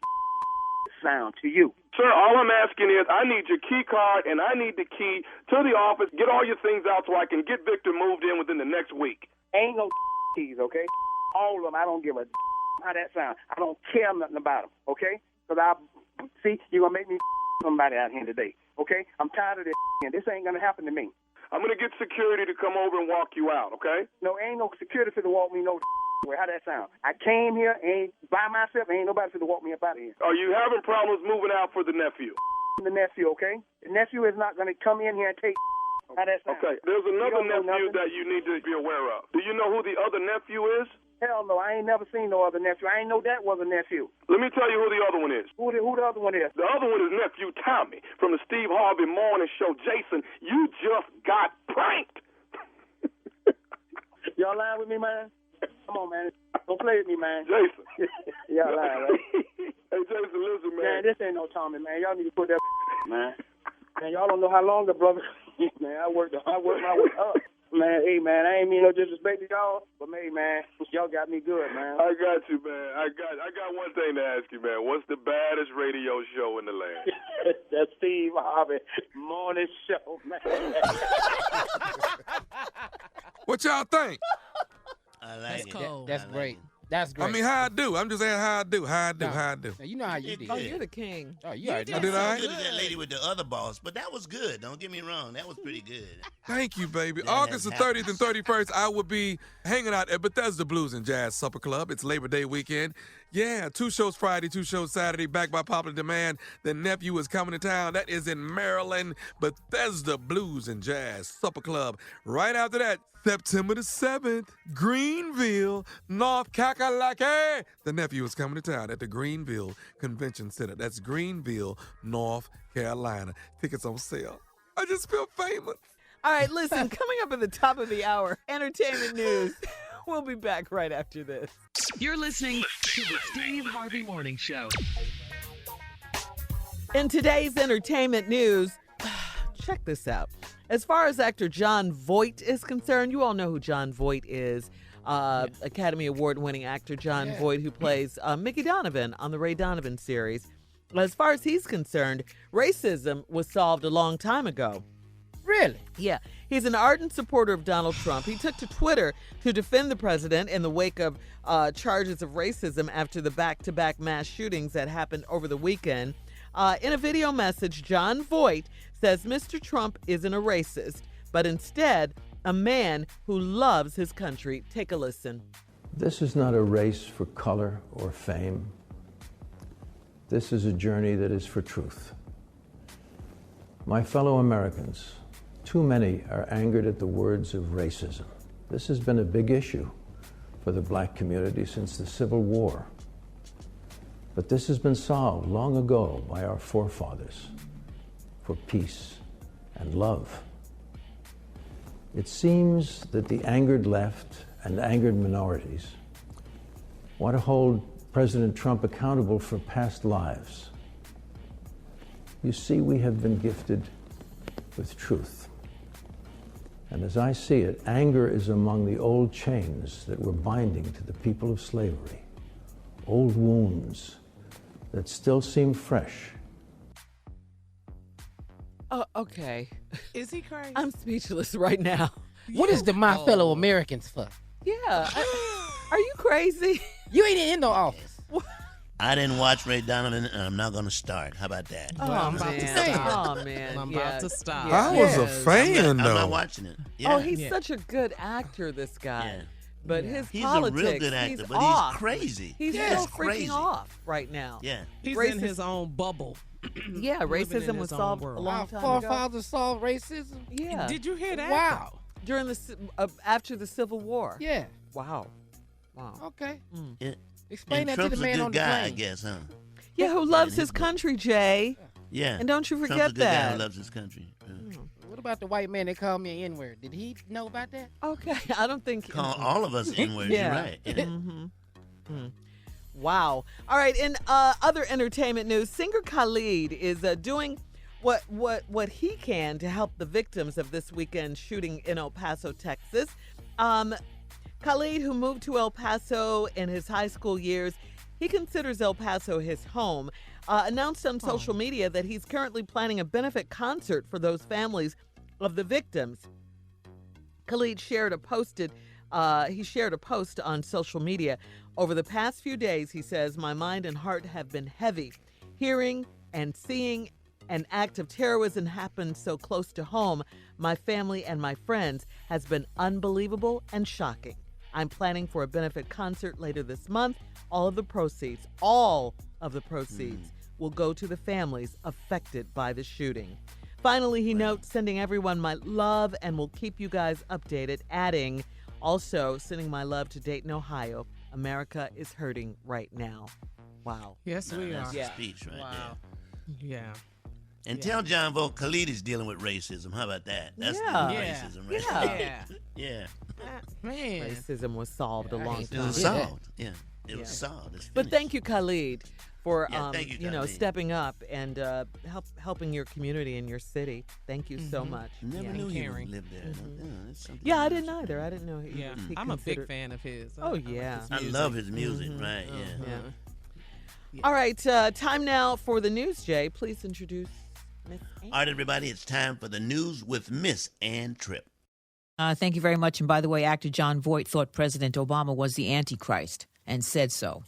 [SPEAKER 9] sound to you.
[SPEAKER 10] Sir, all I'm asking is I need your key card and I need the key to the office. Get all your things out so I can get Victor moved in within the next week.
[SPEAKER 9] Ain't no keys, okay? All of them, I don't give a how that sound. I don't care nothing about them, okay? Because you're going to make me somebody out here today, okay? I'm tired of this, and this ain't going to happen to me.
[SPEAKER 10] I'm going to get security to come over and walk you out, okay?
[SPEAKER 9] No, ain't no security to walk me no way. How that sound? I came here ain't by myself. Ain't nobody to walk me up out of here.
[SPEAKER 10] Are you having problems moving out for the nephew?
[SPEAKER 9] The nephew, okay? The nephew is not going to come in here and take how that sound.
[SPEAKER 10] Okay, there's another nephew that you need to be aware of. Do you know who the other nephew is?
[SPEAKER 9] Hell no, I ain't never seen no other nephew. I ain't know that was a nephew.
[SPEAKER 10] Let me tell you who the other one is.
[SPEAKER 9] Who the other one is?
[SPEAKER 10] The other one is nephew Tommy from the Steve Harvey Morning Show. Jason, you just got pranked.
[SPEAKER 9] Y'all lying with me, man? Come on, man. Don't play with me, man.
[SPEAKER 10] Jason.
[SPEAKER 9] Y'all lying, right?
[SPEAKER 10] Hey, Jason, listen, man.
[SPEAKER 9] Man, this ain't no Tommy, man. Y'all need to put that man. Man, y'all don't know how long the brother. Man, I worked my way up. Man, hey, man, I ain't mean no disrespect to y'all, but hey, man, y'all got me good, man.
[SPEAKER 10] I got you, man. I got one thing to ask you, man. What's the baddest radio show in the land?
[SPEAKER 9] That's Steve Harvey Morning Show, man.
[SPEAKER 7] What y'all think?
[SPEAKER 3] I like it.
[SPEAKER 5] Cool.
[SPEAKER 6] That's great. That's great.
[SPEAKER 7] I mean, how I do? I'm just saying how I do. How I do.
[SPEAKER 6] Now, you know how you did.
[SPEAKER 4] Oh, you're the king.
[SPEAKER 6] Oh, you already
[SPEAKER 7] I did all right.
[SPEAKER 3] Good as that lady with the other boss, but that was good. Don't get me wrong. That was pretty good.
[SPEAKER 7] Thank you, baby.
[SPEAKER 3] That
[SPEAKER 7] August the
[SPEAKER 3] has
[SPEAKER 7] 30th and 31st, I will be hanging out at Bethesda Blues and Jazz Supper Club. It's Labor Day weekend. Yeah, 2 shows Friday, 2 shows Saturday, backed by popular demand. The nephew is coming to town. That is in Maryland, Bethesda Blues and Jazz Supper Club. Right after that, September the 7th, Greenville, North Kakalaki. The nephew is coming to town at the Greenville Convention Center. That's Greenville, North Carolina. Tickets on sale. I just feel famous.
[SPEAKER 4] All right, listen, coming up at the top of the hour, entertainment news. We'll be back right after this.
[SPEAKER 8] You're listening to the Steve Harvey Morning Show.
[SPEAKER 4] In today's entertainment news, check this out. As far as actor John Voight is concerned, you all know who John Voight is. Academy Award-winning actor John Voight, who plays Mickey Donovan on the Ray Donovan series. As far as he's concerned, racism was solved a long time ago.
[SPEAKER 6] Really?
[SPEAKER 4] Yeah. He's an ardent supporter of Donald Trump. He took to Twitter to defend the president in the wake of charges of racism after the back-to-back mass shootings that happened over the weekend. In a video message, John Voight says Mr. Trump isn't a racist, but instead a man who loves his country. Take a listen.
[SPEAKER 11] This is not a race for color or fame. This is a journey that is for truth. My fellow Americans, too many are angered at the words of racism. This has been a big issue for the black community since the Civil War. But this has been solved long ago by our forefathers for peace and love. It seems that the angered left and angered minorities want to hold President Trump accountable for past lives. You see, we have been gifted with truth. And as I see it, anger is among the old chains that were binding to the people of slavery, old wounds that still seem fresh.
[SPEAKER 4] Oh, okay.
[SPEAKER 5] Is he crazy?
[SPEAKER 4] I'm speechless right now.
[SPEAKER 6] What is the My Fellow Americans for?
[SPEAKER 4] Yeah. Are you crazy?
[SPEAKER 6] You ain't in no office.
[SPEAKER 3] I didn't watch Ray Donovan, and I'm not going to start. How about that?
[SPEAKER 5] Well, I'm about to
[SPEAKER 4] man.
[SPEAKER 5] stop.
[SPEAKER 4] Oh, man.
[SPEAKER 5] I'm
[SPEAKER 4] Yeah.
[SPEAKER 5] about to stop.
[SPEAKER 4] Yeah.
[SPEAKER 7] I was a fan,
[SPEAKER 3] I'm
[SPEAKER 7] though.
[SPEAKER 3] not watching it. Yeah.
[SPEAKER 4] Oh, he's such a good actor, this guy.
[SPEAKER 3] Yeah.
[SPEAKER 4] But his
[SPEAKER 3] He's
[SPEAKER 4] politics,
[SPEAKER 3] a real good actor,
[SPEAKER 4] he's
[SPEAKER 3] but
[SPEAKER 4] off.
[SPEAKER 3] he's crazy.
[SPEAKER 4] He's
[SPEAKER 3] yeah,
[SPEAKER 4] so freaking off right now.
[SPEAKER 3] Yeah.
[SPEAKER 5] He's
[SPEAKER 4] Racist-
[SPEAKER 5] in his own bubble.
[SPEAKER 4] Yeah,
[SPEAKER 5] Living in
[SPEAKER 4] racism was
[SPEAKER 5] his own
[SPEAKER 4] solved
[SPEAKER 5] world.
[SPEAKER 4] a long
[SPEAKER 6] Our
[SPEAKER 4] time ago.
[SPEAKER 6] forefathers solved racism.
[SPEAKER 4] Yeah.
[SPEAKER 5] Did you hear that?
[SPEAKER 6] Wow.
[SPEAKER 4] During the after the Civil War.
[SPEAKER 6] Yeah.
[SPEAKER 4] Wow. Wow.
[SPEAKER 6] Okay.
[SPEAKER 3] Yeah.
[SPEAKER 6] Explain
[SPEAKER 3] And
[SPEAKER 6] that
[SPEAKER 3] Trump's
[SPEAKER 6] to the man
[SPEAKER 3] a good
[SPEAKER 6] on the
[SPEAKER 3] guy, I
[SPEAKER 6] plane.
[SPEAKER 3] guess, huh?
[SPEAKER 4] Yeah, who loves
[SPEAKER 3] he's
[SPEAKER 4] his
[SPEAKER 3] good.
[SPEAKER 4] country, Jay?
[SPEAKER 3] Yeah.
[SPEAKER 4] And don't you
[SPEAKER 3] Trump's
[SPEAKER 4] forget
[SPEAKER 3] a good guy
[SPEAKER 4] that.
[SPEAKER 3] who loves his country. Yeah.
[SPEAKER 6] What about the white man that called me an N-word? Did he know about that?
[SPEAKER 4] Okay, I don't think.
[SPEAKER 3] Call all of us N-words,
[SPEAKER 4] Yeah.
[SPEAKER 3] you're right. Yeah.
[SPEAKER 4] Wow. All right. In other entertainment news, singer Khalid is doing what he can to help the victims of this weekend shooting in El Paso, Texas. Khalid, who moved to El Paso in his high school years, he considers El Paso his home. Announced on social media that he's currently planning a benefit concert for those families of the victims. Khalid shared a post on social media. Over the past few days, he says, my mind and heart have been heavy. Hearing and seeing an act of terrorism happen so close to home, my family and my friends, has been unbelievable and shocking. I'm planning for a benefit concert later this month. All of the proceeds will go to the families affected by the shooting. Finally, he notes, sending everyone my love and will keep you guys updated, adding, also sending my love to Dayton, Ohio. America is hurting right now. Wow.
[SPEAKER 5] Yes, we are.
[SPEAKER 3] That's a speech right
[SPEAKER 5] Wow. Yeah.
[SPEAKER 3] And tell John Voight Khalid is dealing with racism. How about that? That's
[SPEAKER 4] Yeah.
[SPEAKER 3] the
[SPEAKER 5] Yeah.
[SPEAKER 3] racism right
[SPEAKER 4] Yeah.
[SPEAKER 3] there. Yeah.
[SPEAKER 5] Man.
[SPEAKER 4] Racism was solved a long
[SPEAKER 3] It
[SPEAKER 4] time
[SPEAKER 3] was
[SPEAKER 4] ago.
[SPEAKER 3] solved. Yeah. It was solved. It's
[SPEAKER 4] But
[SPEAKER 3] finished.
[SPEAKER 4] thank you, Khalid, for
[SPEAKER 3] Yeah, thank you, Khalid.
[SPEAKER 4] stepping up and helping your community and your city. Thank you so much.
[SPEAKER 3] Never knew he
[SPEAKER 5] caring.
[SPEAKER 3] lived there. That's something
[SPEAKER 4] Yeah, I
[SPEAKER 3] else.
[SPEAKER 4] didn't either. I didn't know he.
[SPEAKER 5] Yeah.
[SPEAKER 4] he
[SPEAKER 5] I'm a big
[SPEAKER 4] considered-
[SPEAKER 5] fan of his.
[SPEAKER 4] Oh,
[SPEAKER 5] I like
[SPEAKER 4] yeah.
[SPEAKER 5] his
[SPEAKER 3] I
[SPEAKER 5] music.
[SPEAKER 3] love his music, right? Yeah.
[SPEAKER 4] Yeah. All right, time now for the news. Jay, please introduce Miss Ann.
[SPEAKER 3] All right, everybody, it's time for the news with Miss Ann Tripp.
[SPEAKER 12] Thank you very much. And by the way, actor John Voight thought President Obama was the Antichrist and said so.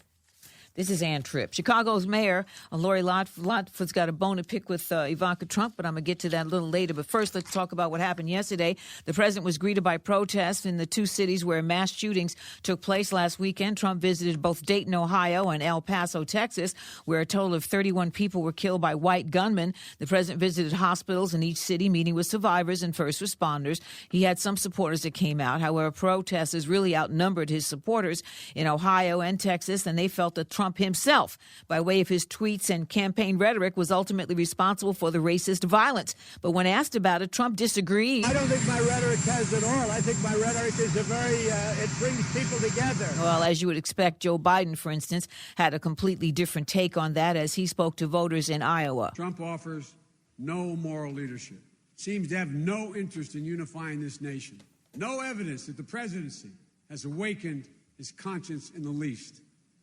[SPEAKER 12] This is Ann Tripp. Chicago's mayor, Lori Lightfoot's got a bone to pick with Ivanka Trump, but I'm going to get to that a little later. But first, let's talk about what happened yesterday. The president was greeted by protests in the two cities where mass shootings took place last weekend. Trump visited both Dayton, Ohio, and El Paso, Texas, where a total of 31 people were killed by white gunmen. The president visited hospitals in each city, meeting with survivors and first responders. He had some supporters that came out. However, protesters really outnumbered his supporters in Ohio and Texas, and they felt that Trump himself, by way of his tweets and campaign rhetoric, was ultimately responsible for the racist violence. But when asked about it, Trump disagreed.
[SPEAKER 13] I don't think my rhetoric has it all. I think my rhetoric is it brings people together.
[SPEAKER 12] Well, as you would expect, Joe Biden, for instance, had a completely different take on that as he spoke to voters in Iowa.
[SPEAKER 13] Trump offers no moral leadership. Seems to have no interest in unifying this nation. No evidence that the presidency has awakened his conscience in the least.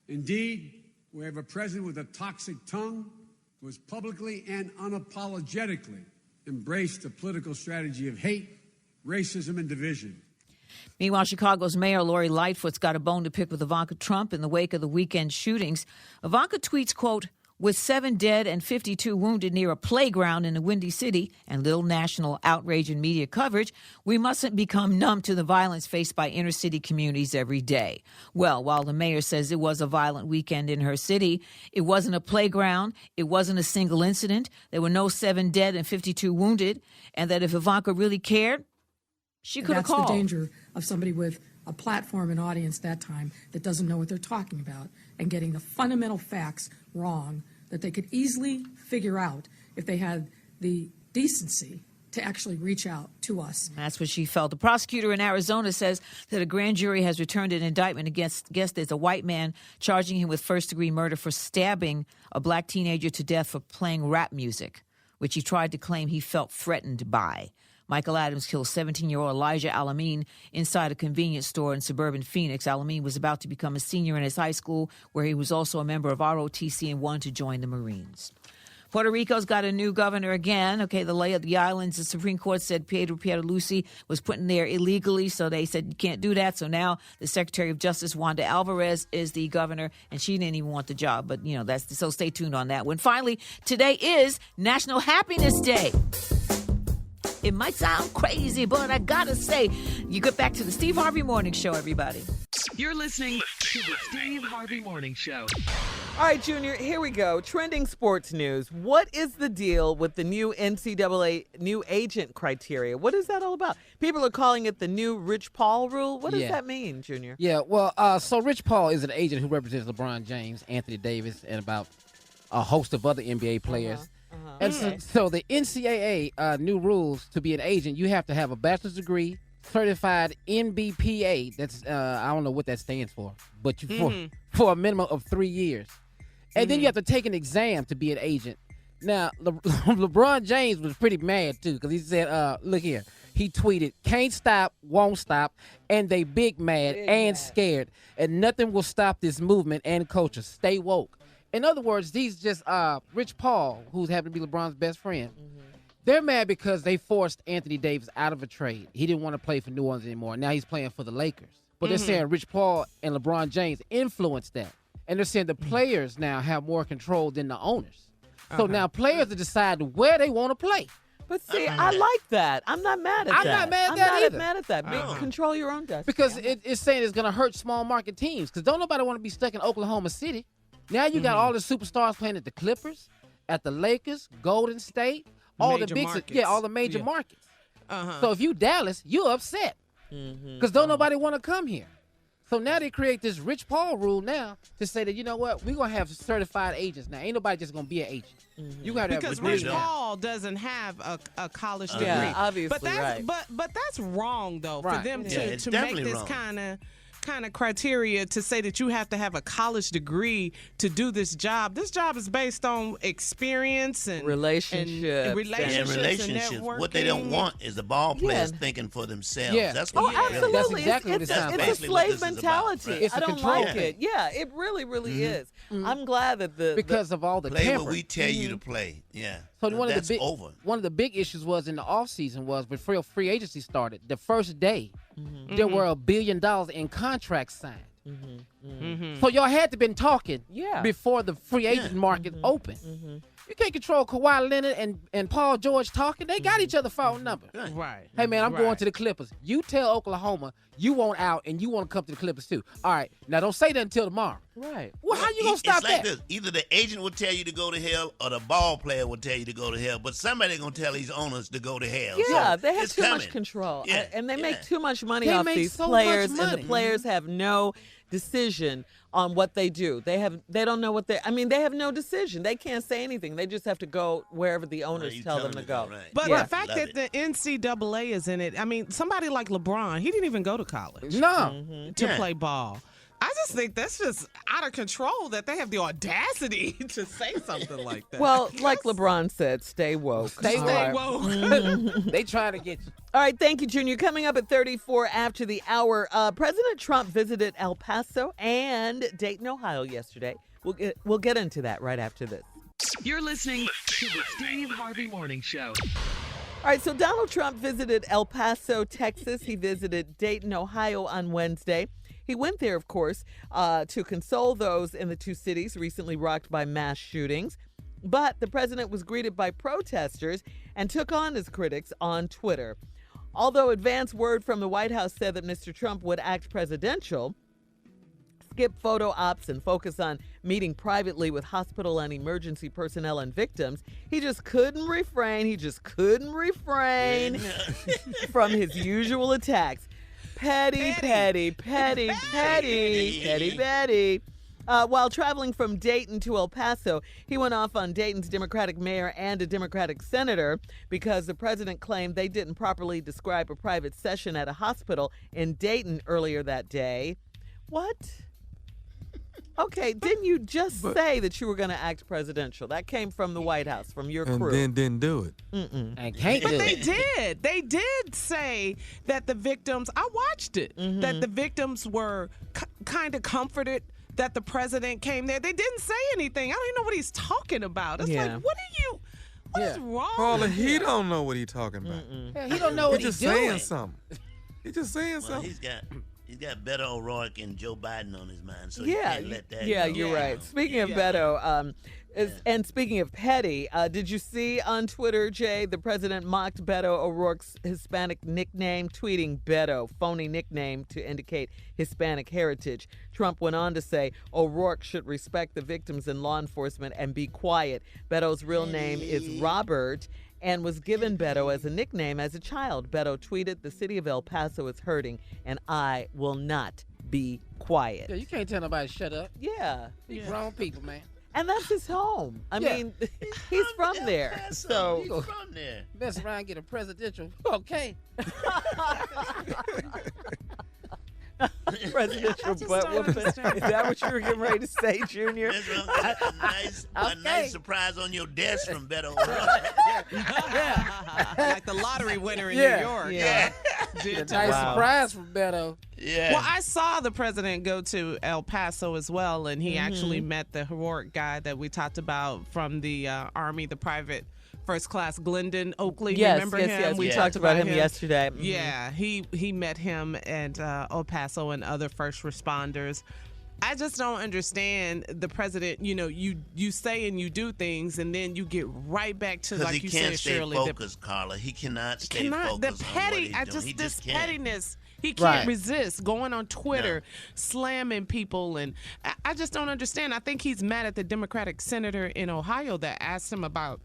[SPEAKER 13] Indeed, we have a president with a toxic tongue who has publicly and unapologetically embraced the political strategy of hate, racism, and division.
[SPEAKER 12] Meanwhile, Chicago's Mayor Lori Lightfoot's got a bone to pick with Ivanka Trump in the wake of the weekend shootings. Ivanka tweets, quote, with 7 dead and 52 wounded near a playground in the Windy City and little national outrage and media coverage, we mustn't become numb to the violence faced by inner city communities every day. Well, while the mayor says it was a violent weekend in her city, it wasn't a playground, it wasn't a single incident, there were no 7 dead and 52 wounded, and that if Ivanka really cared, She could have
[SPEAKER 14] That's
[SPEAKER 12] called.
[SPEAKER 14] the danger of somebody with a platform and audience that time that doesn't know what they're talking about and getting the fundamental facts wrong that they could easily figure out if they had the decency to actually reach out to us.
[SPEAKER 12] That's what she felt. The prosecutor in Arizona says that a grand jury has returned an indictment against, guess this, a white man charging him with first-degree murder for stabbing a black teenager to death for playing rap music, which he tried to claim he felt threatened by. Michael Adams killed 17-year-old Elijah Alameen inside a convenience store in suburban Phoenix. Alameen was about to become a senior in his high school, where he was also a member of ROTC and wanted to join the Marines. Puerto Rico's got a new governor again. Okay, the lay of the islands, the Supreme Court said Pedro Pierluisi was put in there illegally, so they said you can't do that. So now the Secretary of Justice, Wanda Alvarez, is the governor, and she didn't even want the job. But, so stay tuned on that one. Finally, today is National Happiness Day. It might sound crazy, but I gotta say, you get back to the Steve Harvey Morning Show, everybody.
[SPEAKER 8] You're listening to the Steve Harvey Morning Show.
[SPEAKER 4] All right, Junior, here we go. Trending sports news. What is the deal with the new NCAA new agent criteria? What is that all about? People are calling it the new Rich Paul rule. What does that mean, Junior?
[SPEAKER 6] Yeah, well, so Rich Paul is an agent who represents LeBron James, Anthony Davis, and about a host of other NBA players. And so the NCAA new rules to be an agent, you have to have a bachelor's degree, certified NBPA. That's I don't know what that stands for, but for a minimum of 3 years. And then you have to take an exam to be an agent. Now, LeBron James was pretty mad, too, because he said, look here. He tweeted, can't stop, won't stop, and they big mad and scared. And nothing will stop this movement and culture. Stay woke. In other words, these just Rich Paul, who's happened to be LeBron's best friend, they're mad because they forced Anthony Davis out of a trade. He didn't want to play for New Orleans anymore. Now he's playing for the Lakers. But they're saying Rich Paul and LeBron James influenced that. And they're saying the players now have more control than the owners. So now players are deciding where they want to play.
[SPEAKER 4] But see, I like that. I'm not mad at that.
[SPEAKER 6] I'm not mad at that either.
[SPEAKER 4] I'm not mad at that. Control your own destiny.
[SPEAKER 6] Because it's saying it's going to hurt small market teams. Because don't nobody want to be stuck in Oklahoma City. Now you got all the superstars playing at the Clippers, at the Lakers, Golden State, all the big markets. All the major markets. So if you Dallas, you're upset because don't nobody want to come here. So now they create this Rich Paul rule now to say that, you know what, we're going to have certified agents now. Ain't nobody just going to be an agent. You got to have
[SPEAKER 5] because Rich Paul doesn't have a college degree.
[SPEAKER 4] Yeah, obviously,
[SPEAKER 5] but that's, but that's wrong, though, for them to make this kind of criteria to say that you have to have a college degree to do this job. This job is based on experience and
[SPEAKER 4] relationships.
[SPEAKER 3] And relationships. What they don't want is the ball players thinking for themselves.
[SPEAKER 6] Yeah.
[SPEAKER 3] That's what
[SPEAKER 4] absolutely.
[SPEAKER 6] That's exactly what it sounds like.
[SPEAKER 4] It's a slave mentality.
[SPEAKER 6] Right.
[SPEAKER 4] I don't like it. Yeah, it really, really is. I'm glad that
[SPEAKER 6] because of all the
[SPEAKER 3] play
[SPEAKER 6] tampering.
[SPEAKER 3] what we tell you to play. Yeah.
[SPEAKER 6] So
[SPEAKER 3] one
[SPEAKER 6] of the big issues was in the offseason was before free agency started, the first day there were $1 billion in contracts signed. So y'all had to been talking before the free agent market opened. You can't control Kawhi Leonard and Paul George talking. They got each other phone number.
[SPEAKER 5] Right.
[SPEAKER 6] Hey, man, I'm going to the Clippers. You tell Oklahoma you want out and you want to come to the Clippers, too. All right. Now, don't say that until tomorrow.
[SPEAKER 4] Right.
[SPEAKER 6] Well, how you going to stop
[SPEAKER 3] that?
[SPEAKER 6] This.
[SPEAKER 3] Either the agent will tell you to go to hell or the ball player will tell you to go to hell, but somebody going to tell these owners to go to hell.
[SPEAKER 4] Yeah,
[SPEAKER 3] so
[SPEAKER 4] they have too much control. And they make too much money off these players, and the players have no decision on what they do. They don't know what they have no decision. They can't say anything. They just have to go wherever the owners tell them to go.
[SPEAKER 3] Right.
[SPEAKER 5] But the fact that the NCAA is in it, I mean, somebody like LeBron, he didn't even go to college.
[SPEAKER 6] No.
[SPEAKER 5] To play ball. I just think that's just out of control that they have the audacity to say something like that.
[SPEAKER 4] Well, like LeBron said, stay woke.
[SPEAKER 6] Stay woke. They trying to get you.
[SPEAKER 4] All right, thank you, Junior. Coming up at 34 after the hour, President Trump visited El Paso and Dayton, Ohio yesterday. We'll get into that right after this.
[SPEAKER 8] You're listening to the Steve Harvey Morning Show.
[SPEAKER 4] All right, so Donald Trump visited El Paso, Texas. He visited Dayton, Ohio on Wednesday. He went there, of course, to console those in the two cities recently rocked by mass shootings. But the president was greeted by protesters and took on his critics on Twitter. Although advance word from the White House said that Mr. Trump would act presidential, skip photo ops and focus on meeting privately with hospital and emergency personnel and victims, he just couldn't refrain. From his usual attacks. Petty. While traveling from Dayton to El Paso, he went off on Dayton's Democratic mayor and a Democratic senator because the president claimed they didn't properly describe a private session at a hospital in Dayton earlier that day. What? Okay, didn't you just say that you were going to act presidential? That came from the White House, from your crew.
[SPEAKER 7] And then didn't do it.
[SPEAKER 6] And can't do
[SPEAKER 5] But
[SPEAKER 6] it.
[SPEAKER 5] they did. They did say that the victims, I watched it, that the victims were kind of comforted that the president came there. They didn't say anything. I don't even know what he's talking about. It's like, what is wrong?
[SPEAKER 7] Carla, he don't know what he's talking about.
[SPEAKER 6] Yeah, he don't know what he's
[SPEAKER 7] just saying
[SPEAKER 6] doing.
[SPEAKER 7] something. He's just saying something.
[SPEAKER 3] He's got Beto O'Rourke and Joe Biden on his mind, so
[SPEAKER 4] Yeah,
[SPEAKER 3] you can't let that go.
[SPEAKER 4] you're right. Speaking of Beto, and speaking of petty, did you see on Twitter, Jay, the president mocked Beto O'Rourke's Hispanic nickname, tweeting Beto, phony nickname to indicate Hispanic heritage. Trump went on to say O'Rourke should respect the victims and law enforcement and be quiet. Beto's real name is Robert and was given Beto as a nickname as a child. Beto tweeted, "The city of El Paso is hurting, and I will not be quiet."
[SPEAKER 6] Yeah, you can't tell nobody to shut up.
[SPEAKER 4] Yeah.
[SPEAKER 6] These grown people, man.
[SPEAKER 4] And that's his home. I mean, he's from there. So
[SPEAKER 3] He's from there.
[SPEAKER 6] Mess around and get a presidential. Okay.
[SPEAKER 4] presidential butt whooping. Is that what you were getting ready to say, Junior?
[SPEAKER 3] That's a nice surprise on your desk from Beto O'Rourke.
[SPEAKER 5] Like the lottery winner in New York.
[SPEAKER 6] Yeah. A nice surprise from Beto.
[SPEAKER 3] Yeah.
[SPEAKER 5] Well, I saw the president go to El Paso as well, and he actually met the heroic guy that we talked about from the Army, the private first class Glendon Oakley. Remember him?
[SPEAKER 4] Yes. We talked about him yesterday.
[SPEAKER 5] Yeah, he met him at El Paso and other first responders. I just don't understand the president. You know, you say and you do things, and then you get right back to, like you said, Shirley.
[SPEAKER 3] He can't stay focused, Carla. He cannot stay focused.
[SPEAKER 5] The petty,
[SPEAKER 3] on what he's doing.
[SPEAKER 5] this pettiness. He can't resist going on Twitter, slamming people, and I just don't understand. I think he's mad at the Democratic senator in Ohio that asked him about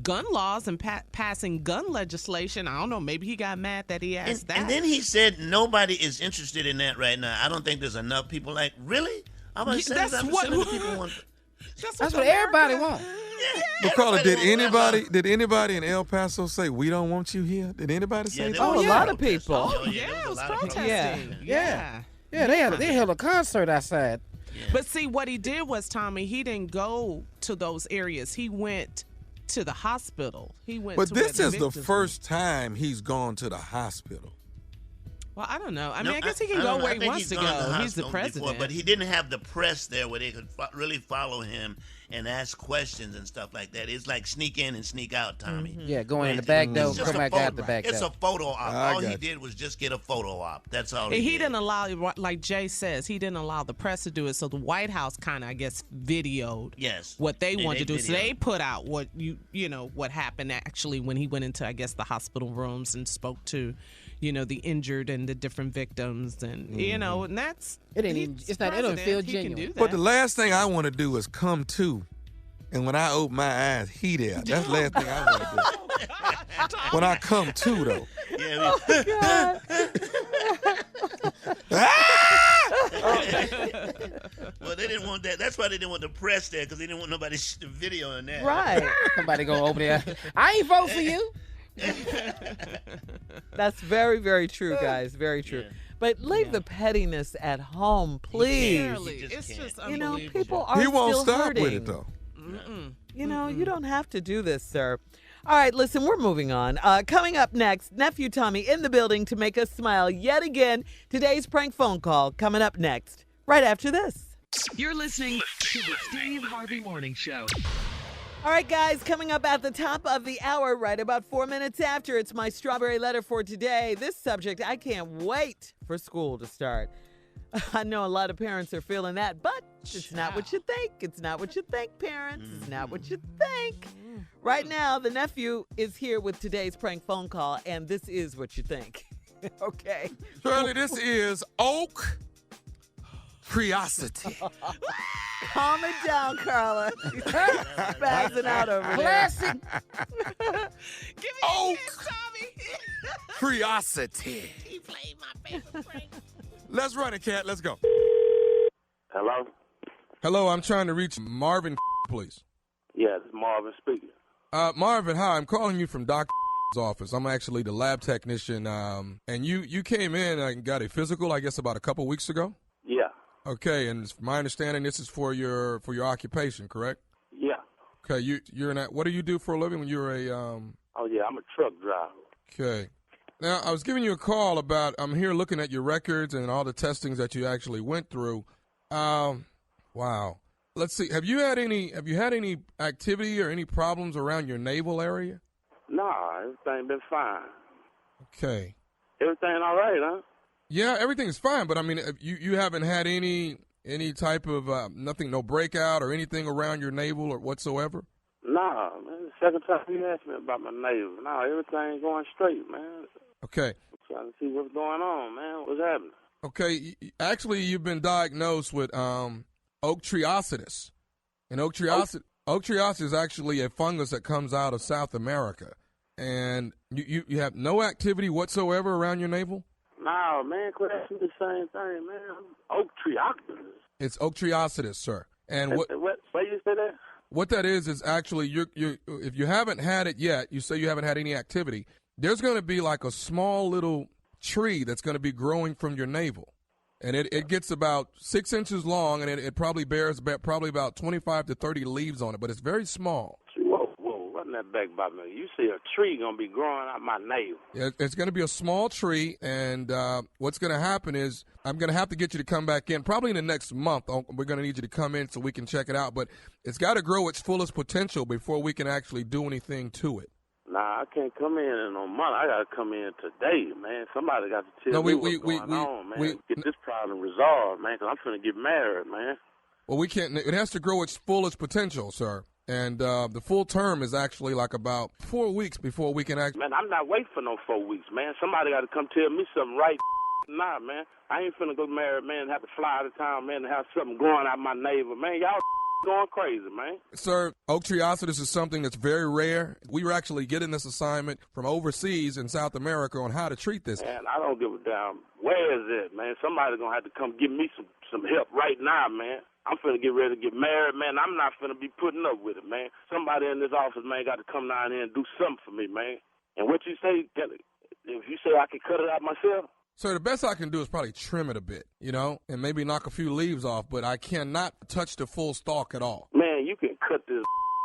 [SPEAKER 5] gun laws and passing gun legislation. I don't know. Maybe he got mad that he asked that.
[SPEAKER 3] And then he said nobody is interested in that right now. I don't think there's enough people like, really? I'm about 75% of the people want.
[SPEAKER 6] That's what everybody wants.
[SPEAKER 7] But Carla, did anybody in El Paso say we don't want you here? Did anybody say that?
[SPEAKER 4] Oh, a lot of people.
[SPEAKER 5] Oh, yeah, it was protesting.
[SPEAKER 6] Yeah, they held a concert outside.
[SPEAKER 3] Yeah.
[SPEAKER 5] But see, what he did was, Tommy, he didn't go to those areas. He went to the hospital.
[SPEAKER 7] But this is the first time he's gone to the hospital.
[SPEAKER 5] Well, I don't know. I mean, I guess he can go where he wants to go. He's the president.
[SPEAKER 3] Before, but he didn't have the press there where they could really follow him and ask questions and stuff like that. It's like sneak in and sneak out, Tommy.
[SPEAKER 6] Yeah, go in the back door, come back out the back door.
[SPEAKER 3] It's a photo op. All he did was just get a photo op. That's all he did.
[SPEAKER 5] He didn't allow, like Jay says, he didn't allow the press to do it. So the White House kind of, I guess, videoed what they wanted to do. So they put out what what happened actually when he went into, I guess, the hospital rooms and spoke to the injured and the different victims, and and that's
[SPEAKER 6] it don't feel genuine.
[SPEAKER 7] But the last thing I want to do is come to, and when I open my eyes, he there. That's the last thing I want to do. When I come to, though.
[SPEAKER 3] Yeah, well, they didn't want that. That's why they didn't want the press there, because they didn't want nobody videoing that.
[SPEAKER 4] Right.
[SPEAKER 6] Somebody go over there. I ain't vote for you.
[SPEAKER 4] That's very, very true, guys. Very true. Yeah. But leave the pettiness at home, please.
[SPEAKER 5] It's just unbelievable.
[SPEAKER 4] People are
[SPEAKER 7] He won't
[SPEAKER 4] still
[SPEAKER 7] stop
[SPEAKER 4] hurting.
[SPEAKER 7] with it, though.
[SPEAKER 4] You don't have to do this, sir. All right, listen, we're moving on. Coming up next, Nephew Tommy in the building to make us smile yet again. Today's prank phone call coming up next, right after this.
[SPEAKER 8] You're listening to the Steve Harvey Morning Show.
[SPEAKER 4] All right, guys, coming up at the top of the hour, right about 4 minutes after, it's my strawberry letter for today. This subject, I can't wait for school to start. I know a lot of parents are feeling that, but it's not what you think. It's not what you think, parents. It's not what you think. Right now, the nephew is here with today's prank phone call, and this is what you think. Okay.
[SPEAKER 7] Shirley, this is Oak Curiosity.
[SPEAKER 4] Calm it down, Carla. She's spazzing out over there.
[SPEAKER 6] Classic.
[SPEAKER 5] Give me a kiss, Tommy.
[SPEAKER 7] Curiosity.
[SPEAKER 5] He played my favorite prank.
[SPEAKER 7] Let's run it, Cat. Let's go.
[SPEAKER 15] Hello?
[SPEAKER 7] Hello, I'm trying to reach Marvin, please.
[SPEAKER 15] Yeah, this is Marvin speaking.
[SPEAKER 7] Marvin, hi. I'm calling you from Doc's office. I'm actually the lab technician. And you came in and got a physical, I guess, about a couple weeks ago?
[SPEAKER 15] Yeah.
[SPEAKER 7] Okay, and it's my understanding this is for your occupation, correct?
[SPEAKER 15] Yeah.
[SPEAKER 7] Okay, you're in that. What do you do for a living when you're a
[SPEAKER 15] Oh, yeah, I'm a truck driver.
[SPEAKER 7] Okay. Now, I was giving you a call about, I'm here looking at your records and all the testings that you actually went through. Wow. Let's see. Have you had any activity or any problems around your naval area?
[SPEAKER 15] Nah, everything been fine.
[SPEAKER 7] Okay.
[SPEAKER 15] Everything all right, huh?
[SPEAKER 7] Yeah, everything's fine, but I mean, you haven't had any type of nothing, no breakout or anything around your navel or whatsoever?
[SPEAKER 15] Nah, man. The second time you asked me about my navel. Nah, everything going straight, man.
[SPEAKER 7] Okay.
[SPEAKER 15] I'm trying to see what's going on, man. What's happening?
[SPEAKER 7] Okay. Actually, you've been diagnosed with oaktriocetus. And oaktriocetus is actually a fungus that comes out of South America. And you have no activity whatsoever around your navel?
[SPEAKER 15] Nah, man, quit asking the same thing, man. Oaktriocetus.
[SPEAKER 7] It's oaktriocetus, sir. And what
[SPEAKER 15] you say that?
[SPEAKER 7] What that is actually you if you haven't had it yet, you say you haven't had any activity, there's going to be like a small little tree that's going to be growing from your navel. And it gets about 6 inches long, and it probably bears about 25 to 30 leaves on it, but it's very small.
[SPEAKER 15] Whoa, run that back by me. You see a tree going to be growing out my navel.
[SPEAKER 7] It's going to be a small tree, and what's going to happen is I'm going to have to get you to come back in probably in the next month. We're going to need you to come in so we can check it out, but it's got to grow its fullest potential before we can actually do anything to it.
[SPEAKER 15] Nah, I can't come in a month. I got to come in today, man. Somebody got to tell me what's going on, man. Get this problem resolved, man, because I'm finna get married, man.
[SPEAKER 7] Well, we can't. It has to grow its fullest potential, sir. And the full term is actually like about 4 weeks before we can actually.
[SPEAKER 15] Man, I'm not waiting for no 4 weeks, man. Somebody got to come tell me something right now, man. I ain't finna go married, man, and have to fly out of town, man, and have something growing out my navel, man. Y'all going crazy, man.
[SPEAKER 7] Sir, oaktriocetus is something that's very rare. We were actually getting this assignment from overseas in South America on how to treat this.
[SPEAKER 15] Man, I don't give a damn. Where is it, man? Somebody's going to have to come give me some help right now, man. I'm finna get ready to get married, man. I'm not finna be putting up with it, man. Somebody in this office, man, got to come down here and do something for me, man. And what you say, if you say I can cut it out myself?
[SPEAKER 7] Sir, the best I can do is probably trim it a bit, and maybe knock a few leaves off, but I cannot touch the full stalk at all.
[SPEAKER 15] Man, you can cut this,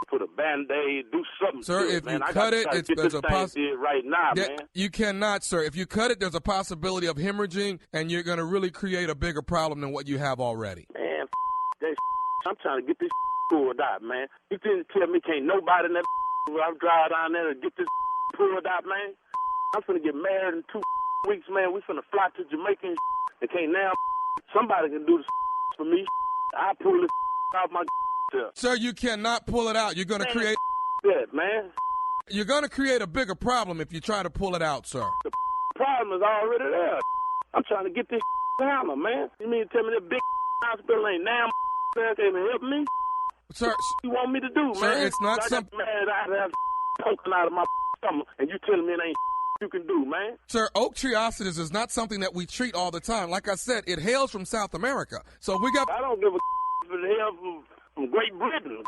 [SPEAKER 15] put a Band-Aid, do something
[SPEAKER 7] sir,
[SPEAKER 15] to
[SPEAKER 7] if
[SPEAKER 15] it, man.
[SPEAKER 7] you cut it, there's a
[SPEAKER 15] possibility right now,
[SPEAKER 7] yeah,
[SPEAKER 15] man.
[SPEAKER 7] You cannot, sir. If you cut it, there's a possibility of hemorrhaging, and you're going to really create a bigger problem than what you have already.
[SPEAKER 15] Man, that I'm trying to get this pulled out, man. You didn't tell me can't nobody in that I'm driving down there to get this pulled out, man. I'm finna get married in 2 weeks, man. We finna fly to Jamaica and can't now. Somebody can do this for me. I pull this out my self.
[SPEAKER 7] Sir, you cannot pull it out. You're going to create
[SPEAKER 15] that, man.
[SPEAKER 7] You're going to create a bigger problem if you try to pull it out, sir.
[SPEAKER 15] The problem is already there. I'm trying to get this down, man. You mean to tell me that big hospital ain't now can't even help me?
[SPEAKER 7] Sir,
[SPEAKER 15] what you want me to do,
[SPEAKER 7] sir,
[SPEAKER 15] man?
[SPEAKER 7] it's not something.
[SPEAKER 15] Man, I have poking out of my stomach, and you telling me it ain't you can do, man.
[SPEAKER 7] Sir, oaktriocetus is not something that we treat all the time. Like I said, it hails from South America. So we got.
[SPEAKER 15] I don't give a for the help from Great Britain.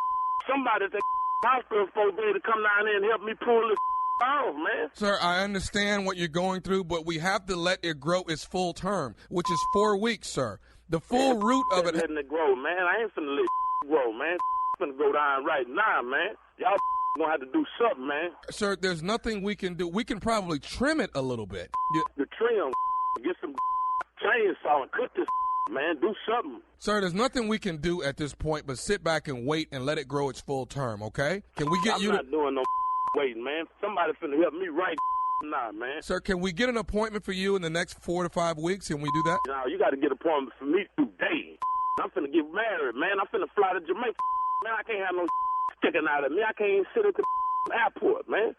[SPEAKER 15] Somebody at the hospital for there to come down there and help me pull this off, man.
[SPEAKER 7] Sir, I understand what you're going through, but we have to let it grow its full term, which is 4 weeks, sir. The full root of it.
[SPEAKER 15] Letting it grow, man. I ain't finna let it grow, man. Finna go down right now, man. Y'all gonna have to do something, man.
[SPEAKER 7] Sir, there's nothing we can do. We can probably trim it a little bit.
[SPEAKER 15] The trim, get some chainsaw and cut this, man. Do something.
[SPEAKER 7] Sir, there's nothing we can do at this point but sit back and wait and let it grow its full term, okay? Can we get
[SPEAKER 15] I'm
[SPEAKER 7] you
[SPEAKER 15] not doing no waiting, man. Somebody finna help me right now, man.
[SPEAKER 7] Sir, can we get an appointment for you in the next 4 to 5 weeks? Can we do that?
[SPEAKER 15] No, you got to get an appointment for me today. I'm finna get married, man. I'm finna fly to Jamaica. Man, I can't have no sticking out of me. I can't even sit at the airport, man.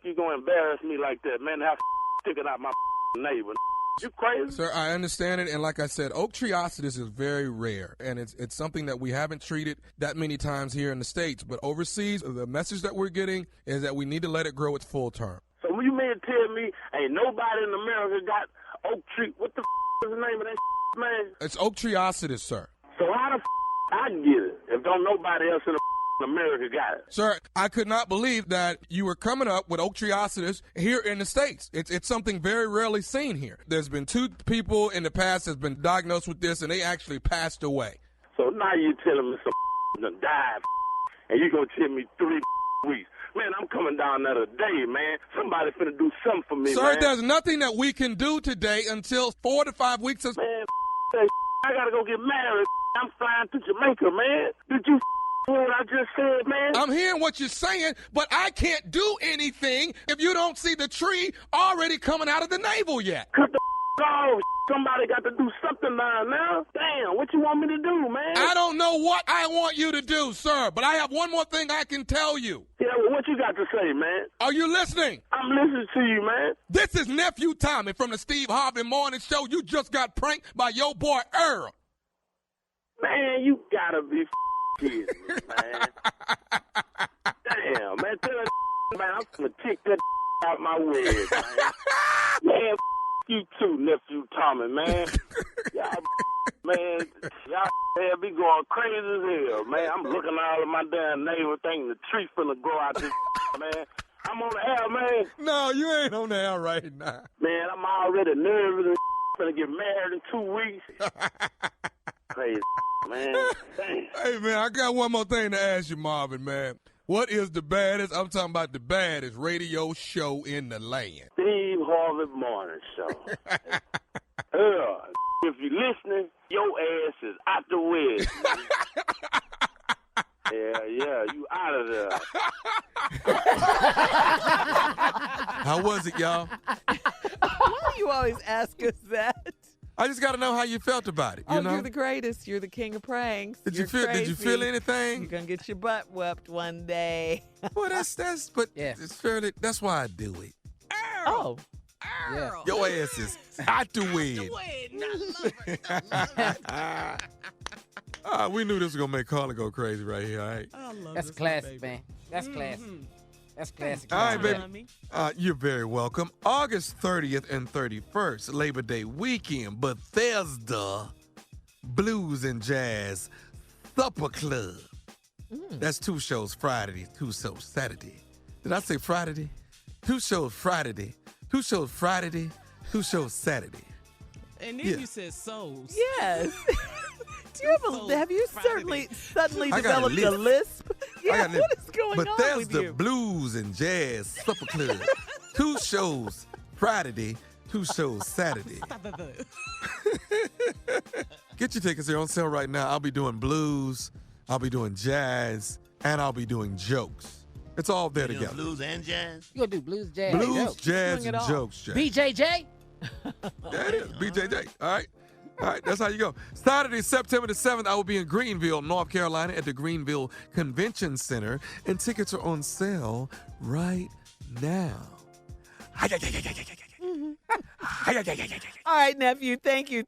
[SPEAKER 15] You gonna embarrass me like that, man? Have sticking out my neighbor. You crazy?
[SPEAKER 7] Sir, I understand it, and like I said, oak tree oxidative is very rare, and it's something that we haven't treated that many times here in the States. But overseas, the message that we're getting is that we need to let it grow its full term.
[SPEAKER 15] So you mean to tell me ain't nobody in America got oak tree? What the is the name of that man?
[SPEAKER 7] It's oak tree oxidative, sir.
[SPEAKER 15] So how the I get it if don't nobody else in America got it?
[SPEAKER 7] Sir, I could not believe that you were coming up with oak tree oxidatives here in the States. It's something very rarely seen here. There's been 2 people in the past that's been diagnosed with this, and they actually passed away.
[SPEAKER 15] So now you're telling me some done died, and you're going to tell me 3 weeks. Man, I'm coming down there today, man. Somebody finna do something for me,
[SPEAKER 7] Sir,
[SPEAKER 15] man.
[SPEAKER 7] there's nothing that we can do today until 4 to 5 weeks.
[SPEAKER 15] Man, I got to go get married. I'm flying to Jamaica, man. Did you hear what I just said, man?
[SPEAKER 7] I'm hearing what you're saying, but I can't do anything if you don't see the tree already coming out of the navel yet.
[SPEAKER 15] Cut the off. Somebody got to do something by now. Damn, what you want me to do, man?
[SPEAKER 7] I don't know what I want you to do, sir, but I have one more thing I can tell you.
[SPEAKER 15] Yeah, well, what you got to say, man?
[SPEAKER 7] Are you listening?
[SPEAKER 15] I'm listening to you, man.
[SPEAKER 7] This is Nephew Tommy from the Steve Harvey Morning Show. You just got pranked by your boy Earl.
[SPEAKER 15] Man, you gotta be kidding me, man. Damn, man, tell that man I'm gonna kick that out my wig, man. Man, you too, Nephew Tommy, man. Y'all have me going crazy as hell, man. I'm looking all of my damn neighbor thinking the tree finna grow out this man. I'm on the air, man.
[SPEAKER 7] No, you ain't on the air right now.
[SPEAKER 15] Man, I'm already nervous and finna get married in 2 weeks. Crazy, man. Damn.
[SPEAKER 7] Hey, man, I got one more thing to ask you, Marvin, man. What is the baddest, I'm talking about the baddest radio show in the land?
[SPEAKER 15] Steve Harvey Morning Show. If you're listening, your ass is out the way. Yeah, you out of there.
[SPEAKER 7] How was it, y'all?
[SPEAKER 4] Why do you always ask us that?
[SPEAKER 7] I just got to know how you felt about it. You know?
[SPEAKER 4] You're the greatest. You're the king of pranks.
[SPEAKER 7] Did you feel anything?
[SPEAKER 4] You're gonna get your butt whooped one day.
[SPEAKER 7] Well, that's why I do it.
[SPEAKER 4] Oh.
[SPEAKER 6] Yeah.
[SPEAKER 7] Your ass is out the way. We knew this was gonna make Carla go crazy right here. All right.
[SPEAKER 6] That's classic, man. That's classic. That's classic.
[SPEAKER 7] All right, baby. You're very welcome. August 30th and 31st, Labor Day weekend, Bethesda Blues and Jazz Supper Club. That's 2 shows Friday, 2 shows Saturday. Did I say Friday? 2 shows Friday, 2 shows Friday, 2 shows Saturday.
[SPEAKER 5] And then you said souls.
[SPEAKER 4] Yes. Do you have you suddenly developed a lisp? Yeah, what is going on with
[SPEAKER 7] Bethesda
[SPEAKER 4] you?
[SPEAKER 7] Blues and Jazz Supper Club. 2 shows Friday, 2 shows Saturday. Get your tickets. They're on sale right now. I'll be doing blues, I'll be doing jazz, and I'll be doing jokes. It's all there together.
[SPEAKER 3] Blues and jazz?
[SPEAKER 6] You gonna do blues, jazz,
[SPEAKER 7] Blues,
[SPEAKER 6] jokes.
[SPEAKER 7] jazz, and jokes, Jay.
[SPEAKER 6] BJJ?
[SPEAKER 7] That is BJJ. All right. All right, that's how you go. Saturday, September the 7th, I will be in Greenville, North Carolina at the Greenville Convention Center, and tickets are on sale right now.
[SPEAKER 4] All right, nephew. Thank you.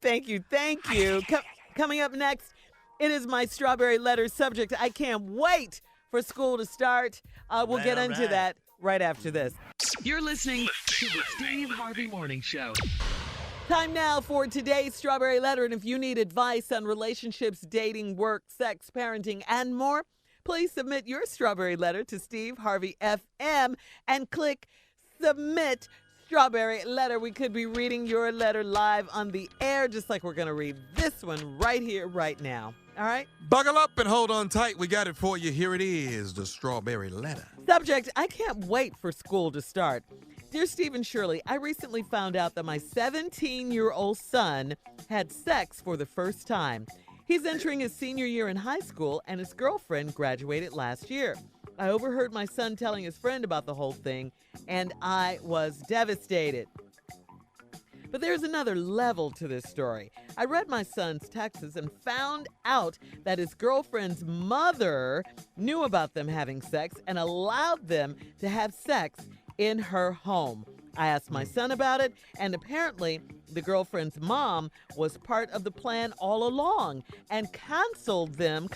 [SPEAKER 4] Coming up next, it is my strawberry letter subject. I can't wait for school to start. We'll get into that right after this.
[SPEAKER 8] You're listening to the Steve Harvey Morning Show.
[SPEAKER 4] Time now for today's Strawberry Letter. And if you need advice on relationships, dating, work, sex, parenting, and more, please submit your Strawberry Letter to Steve Harvey FM and click Submit Strawberry Letter. We could be reading your letter live on the air, just like we're going to read this one right here, right now. All right?
[SPEAKER 7] Buckle up and hold on tight. We got it for you. Here it is, the Strawberry Letter.
[SPEAKER 4] Subject, I can't wait for school to start. Dear Steve and Shirley, I recently found out that my 17-year-old son had sex for the first time. He's entering his senior year in high school, and his girlfriend graduated last year. I overheard my son telling his friend about the whole thing, and I was devastated. But there's another level to this story. I read my son's texts and found out that his girlfriend's mother knew about them having sex and allowed them to have sex in her home. I asked my son about it, and apparently the girlfriend's mom was part of the plan all along and counseled them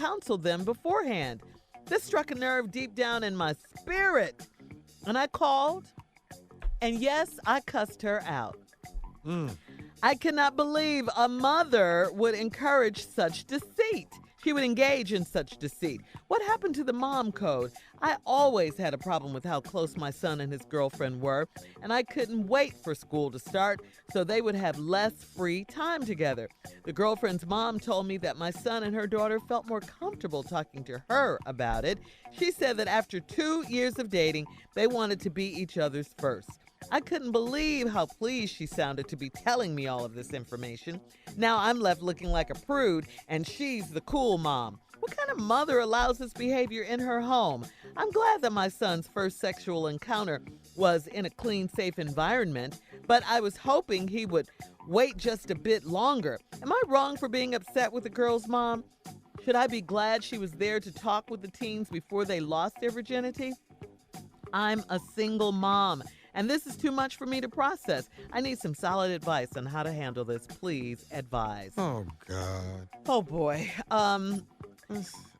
[SPEAKER 4] beforehand. This struck a nerve deep down in my spirit. And I called, and yes, I cussed her out. I cannot believe a mother would encourage such deceit. She would engage in such deceit. What happened to the mom code? I always had a problem with how close my son and his girlfriend were, and I couldn't wait for school to start so they would have less free time together. The girlfriend's mom told me that my son and her daughter felt more comfortable talking to her about it. She said that after 2 years of dating, they wanted to be each other's first. I couldn't believe how pleased she sounded to be telling me all of this information. Now I'm left looking like a prude, and she's the cool mom. What kind of mother allows this behavior in her home? I'm glad that my son's first sexual encounter was in a clean, safe environment, but I was hoping he would wait just a bit longer. Am I wrong for being upset with the girl's mom? Should I be glad she was there to talk with the teens before they lost their virginity? I'm a single mom, and this is too much for me to process. I need some solid advice on how to handle this. Please advise.
[SPEAKER 7] Oh, God.
[SPEAKER 4] Oh, boy.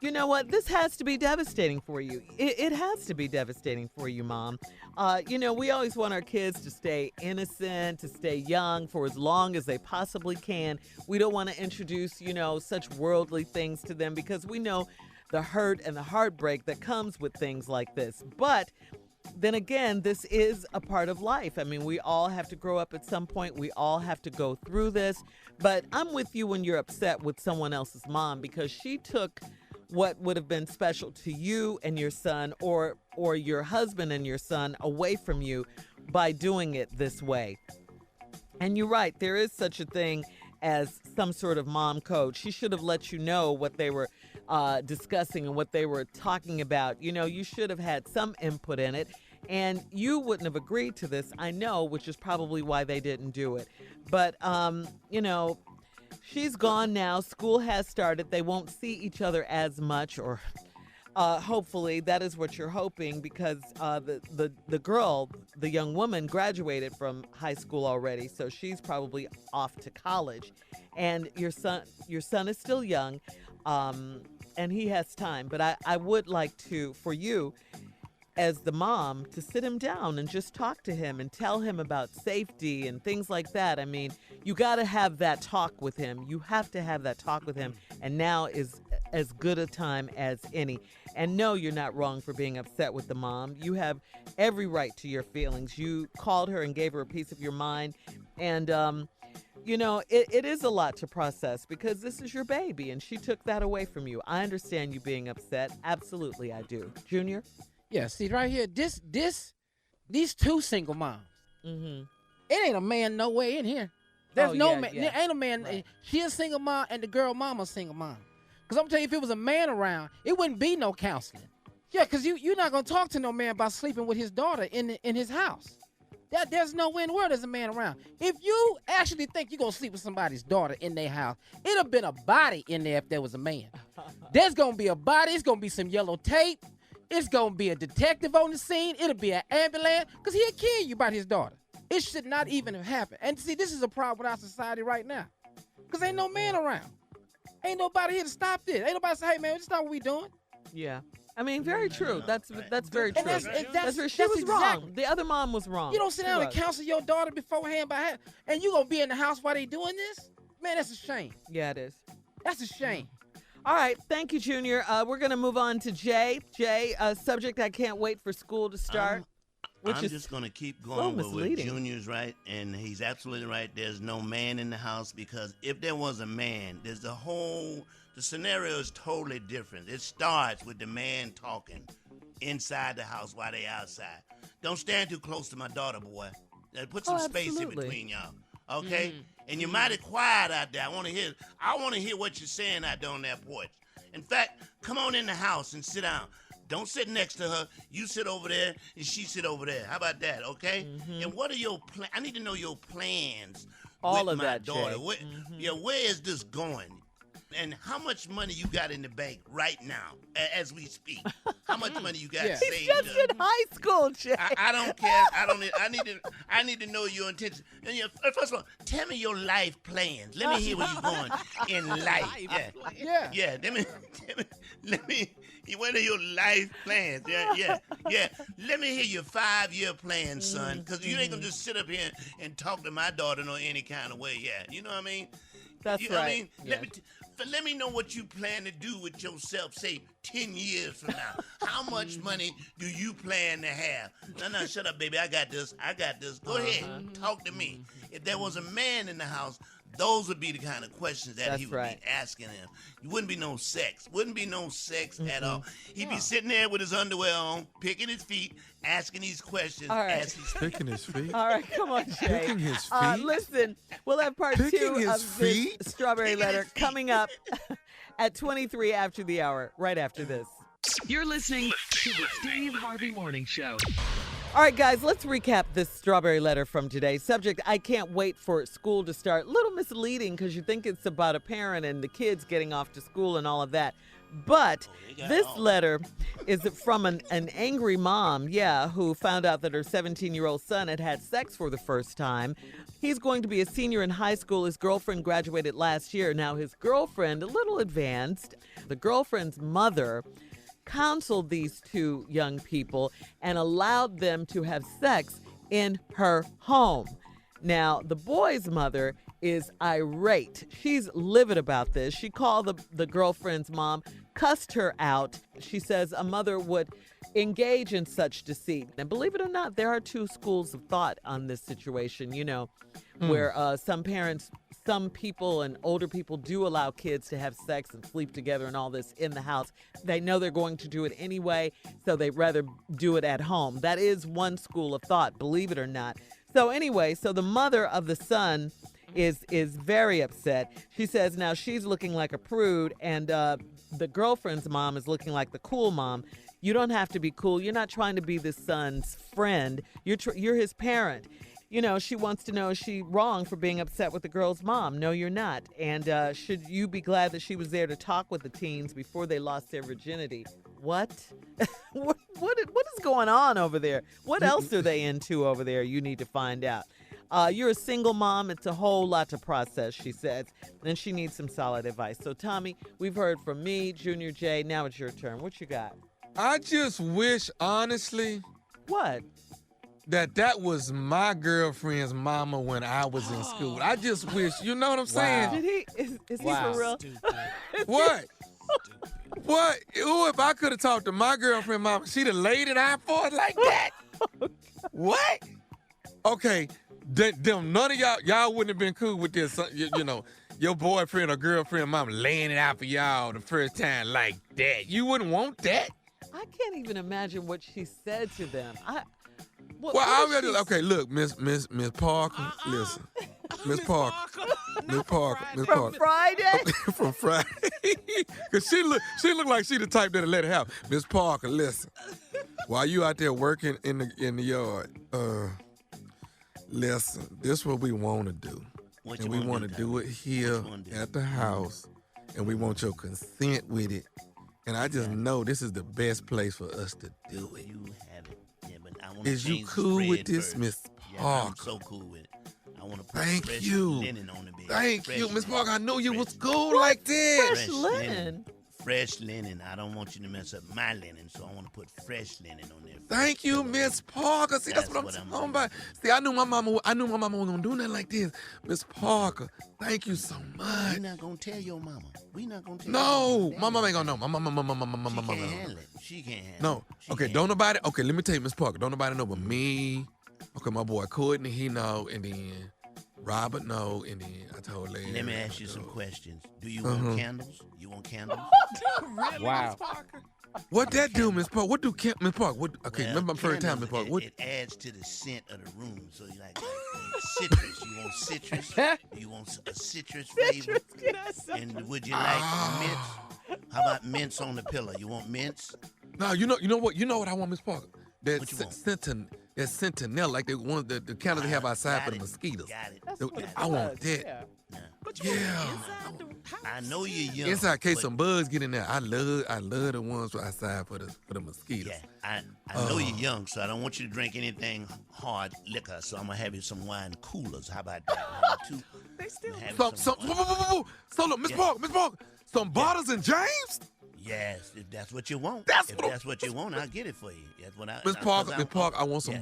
[SPEAKER 4] You know what? This has to be devastating for you. It has to be devastating for you, Mom. We always want our kids to stay innocent, to stay young for as long as they possibly can. We don't want to introduce, such worldly things to them because we know the hurt and the heartbreak that comes with things like this. But then again, this is a part of life. I mean, we all have to grow up at some point. We all have to go through this. But I'm with you when you're upset with someone else's mom because she took what would have been special to you and your son or your husband and your son away from you by doing it this way. And you're right, there is such a thing as some sort of mom code. She should have let you know what they were discussing and what they were talking about. You should have had some input in it, and you wouldn't have agreed to this, I know, which is probably why they didn't do it. But, she's gone now. School has started. They won't see each other as much, or hopefully that is what you're hoping, because the girl, the young woman, graduated from high school already, so she's probably off to college. And your son is still young. And he has time, but I would like for you as the mom to sit him down and just talk to him and tell him about safety and things like that. I mean, you got to have that talk with him. You have to have that talk with him, and now is as good a time as any. And no, you're not wrong for being upset with the mom. You have every right to your feelings. You called her and gave her a piece of your mind, and it is a lot to process because this is your baby and she took that away from you. I understand you being upset. Absolutely, I do. Junior?
[SPEAKER 6] Yeah, see right here, these two single moms.
[SPEAKER 4] Mm-hmm.
[SPEAKER 6] It ain't a man no way in here. There's man.
[SPEAKER 4] Yeah.
[SPEAKER 6] There ain't a man. Right. She a single mom and the girl mama a single mom. Because I'm telling you, if it was a man around, it wouldn't be no counseling. Yeah, because you're not going to talk to no man about sleeping with his daughter in his house. There's no way in the world there's a man around. If you actually think you're going to sleep with somebody's daughter in their house, it'd have been a body in there if there was a man. There's going to be a body. It's going to be some yellow tape. It's going to be a detective on the scene. It'll be an ambulance because he'll kill you about his daughter. It should not even have happened. And see, this is a problem with our society right now because ain't no man around. Ain't nobody here to stop this. Ain't nobody say, hey, man, this is not what we doing.
[SPEAKER 4] Yeah. I mean, very true. That's very true. That's very, she was
[SPEAKER 6] exactly
[SPEAKER 4] wrong. The other mom was wrong.
[SPEAKER 6] You don't sit down and counsel your daughter beforehand and you going to be in the house while they doing this? Man, that's a shame.
[SPEAKER 4] Yeah, it is.
[SPEAKER 6] That's a shame.
[SPEAKER 4] All right. Thank you, Junior. We're going to move on to Jay. Jay, a subject I can't wait for school to start.
[SPEAKER 3] I'm just going to keep going with Junior's right, and he's absolutely right. There's no man in the house because if there was a man, the scenario is totally different. It starts with the man talking inside the house while they outside. Don't stand too close to my daughter, boy. Put some space in between y'all, okay? Mm-hmm. And you're mighty quiet out there. I want to hear what you're saying out there on that porch. In fact, come on in the house and sit down. Don't sit next to her. You sit over there and she sit over there. How about that, okay? Mm-hmm. And what are your plans? I need to know your plans
[SPEAKER 4] all
[SPEAKER 3] with
[SPEAKER 4] of
[SPEAKER 3] my
[SPEAKER 4] that,
[SPEAKER 3] daughter.
[SPEAKER 4] Jay.
[SPEAKER 3] Where is this going? And how much money you got in the bank right now, as we speak? How much money you got
[SPEAKER 4] He's
[SPEAKER 3] saved
[SPEAKER 4] just
[SPEAKER 3] up?
[SPEAKER 4] in high school, Jay.
[SPEAKER 3] I don't care. I need to know your intentions. And first of all, tell me your life plans. Let me hear where you're going in life. Yeah. Let me. What are your life plans? Yeah. Let me hear your 5-year plan, son. Because you ain't gonna just sit up here and talk to my daughter in any kind of way. Yeah, you know what I mean?
[SPEAKER 4] That's
[SPEAKER 3] you know
[SPEAKER 4] right.
[SPEAKER 3] What I mean?
[SPEAKER 4] Yes.
[SPEAKER 3] Let me know what you plan to do with yourself, say, 10 years from now. How much money do you plan to have? No, shut up, baby. I got this. Go ahead. Talk to me. If there was a man in the house, those would be the kind of questions that he would be asking him. It wouldn't be no sex. At all. He'd be sitting there with his underwear on, picking his feet, asking these questions.
[SPEAKER 4] All right.
[SPEAKER 7] Picking his feet?
[SPEAKER 4] All right, come on, Jay.
[SPEAKER 7] Picking his feet?
[SPEAKER 4] Listen, we'll have part
[SPEAKER 7] Picking
[SPEAKER 4] 2
[SPEAKER 7] his
[SPEAKER 4] of this
[SPEAKER 7] feet?
[SPEAKER 4] strawberry letter coming up at 23 after the hour, right after this.
[SPEAKER 8] You're listening to the Steve Harvey Morning Show.
[SPEAKER 4] All right, guys, let's recap this strawberry letter from today. Subject, I can't wait for school to start. A little misleading because you think it's about a parent and the kids getting off to school and all of that. But this letter is from an angry mom, who found out that her 17-year-old son had sex for the first time. He's going to be a senior in high school. His girlfriend graduated last year. Now, his girlfriend, a little advanced, the girlfriend's mother counseled these two young people and allowed them to have sex in her home. Now, the boy's mother is irate. She's livid about this. She called the girlfriend's mom, cussed her out. She says a mother would engage in such deceit. And believe it or not, there are two schools of thought on this situation, where some people and older people do allow kids to have sex and sleep together and all this in the house. They know they're going to do it anyway, so they'd rather do it at home. That is one school of thought, believe it or not. So anyway, the mother of the son is very upset. She says now she's looking like a prude, and the girlfriend's mom is looking like the cool mom. You don't have to be cool. You're not trying to be the son's friend. You're his parent. She wants to know, is she wrong for being upset with the girl's mom? No, you're not. And should you be glad that she was there to talk with the teens before they lost their virginity? What? what is going on over there? What else are they into over there? You need to find out. You're a single mom. It's a whole lot to process, she says. And she needs some solid advice. So, Tommy, we've heard from me, Junior J. Now it's your turn. What you got?
[SPEAKER 7] I just wish, honestly.
[SPEAKER 4] What?
[SPEAKER 7] That was my girlfriend's mama when I was in school. I just wish, you know what I'm saying?
[SPEAKER 4] Did he? Is he for real?
[SPEAKER 7] What? What? Ooh, if I could have talked to my girlfriend mama, she'd have laid it out for us like that. What? Okay, none of y'all wouldn't have been cool with this, your boyfriend or girlfriend mama laying it out for y'all the first time like that. You wouldn't want that.
[SPEAKER 4] I can't even imagine what she said to them.
[SPEAKER 7] Okay, look, Miss Parker, listen. Miss Parker.
[SPEAKER 4] From Friday?
[SPEAKER 7] From Friday. Because she look like she the type that'll let it happen. Miss Parker, listen. While you out there working in the yard, listen, this is what we want to do. And we want to do it here at the house. And we want your consent with it. And I just know this is the best place for us to do it.
[SPEAKER 3] You have it. Yeah, but I want to
[SPEAKER 7] Is you cool with this, Miss Parker?
[SPEAKER 3] Yeah, I'm so cool with it. I want to put fresh linen on the bed.
[SPEAKER 7] Thank you, Miss Parker. I knew you was cool like this.
[SPEAKER 4] Fresh linen?
[SPEAKER 3] Fresh linen. I don't want you to mess up my linen, so I want to put fresh linen on there.
[SPEAKER 7] Thank you, Miss Parker. See, that's what I'm talking about. See, I knew my mama was gonna do nothing like this. Miss Parker, thank you so much.
[SPEAKER 3] We're not gonna tell your mama. We not gonna tell.
[SPEAKER 7] No, my mama ain't gonna know. My
[SPEAKER 3] She can't handle it. She can't handle it.
[SPEAKER 7] No. Okay, don't nobody. Okay, let me tell you, Miss Parker. Don't nobody know but me. Okay, my boy Courtney, he know, and then Robert know, and then I told Larry.
[SPEAKER 3] Let me ask you some questions. Do you want candles? You want candles?
[SPEAKER 5] Really,
[SPEAKER 6] Wow.
[SPEAKER 5] Miss Parker?
[SPEAKER 7] What that do, Miss Parker? What do Miss Parker? Okay, remember my first time, Miss Parker. What?
[SPEAKER 3] It adds to the scent of the room. So you like citrus. You want citrus? You want a citrus flavor? And would you like mints? How about mints on the pillow? You want mints?
[SPEAKER 7] No, you know what? You know what I want, Miss Parker? That
[SPEAKER 3] What you want?
[SPEAKER 7] that Sentinel, like the candles they have outside for the mosquitoes.
[SPEAKER 3] Got it.
[SPEAKER 7] I want that.
[SPEAKER 3] I know you're young.
[SPEAKER 7] Inside, in case
[SPEAKER 3] but-
[SPEAKER 7] some bugs get in there. I love the ones outside for the mosquitoes.
[SPEAKER 3] Yeah, I know you're young, so I don't want you to drink anything hard liquor. So I'm gonna have you some wine coolers. How about that?
[SPEAKER 5] They still
[SPEAKER 7] So look, Miss Parker, some bottles and James.
[SPEAKER 3] Yes, if that's what you want.
[SPEAKER 7] That's
[SPEAKER 3] what you want, I'll get it for you. That's what I.
[SPEAKER 7] Miss Parker, I want some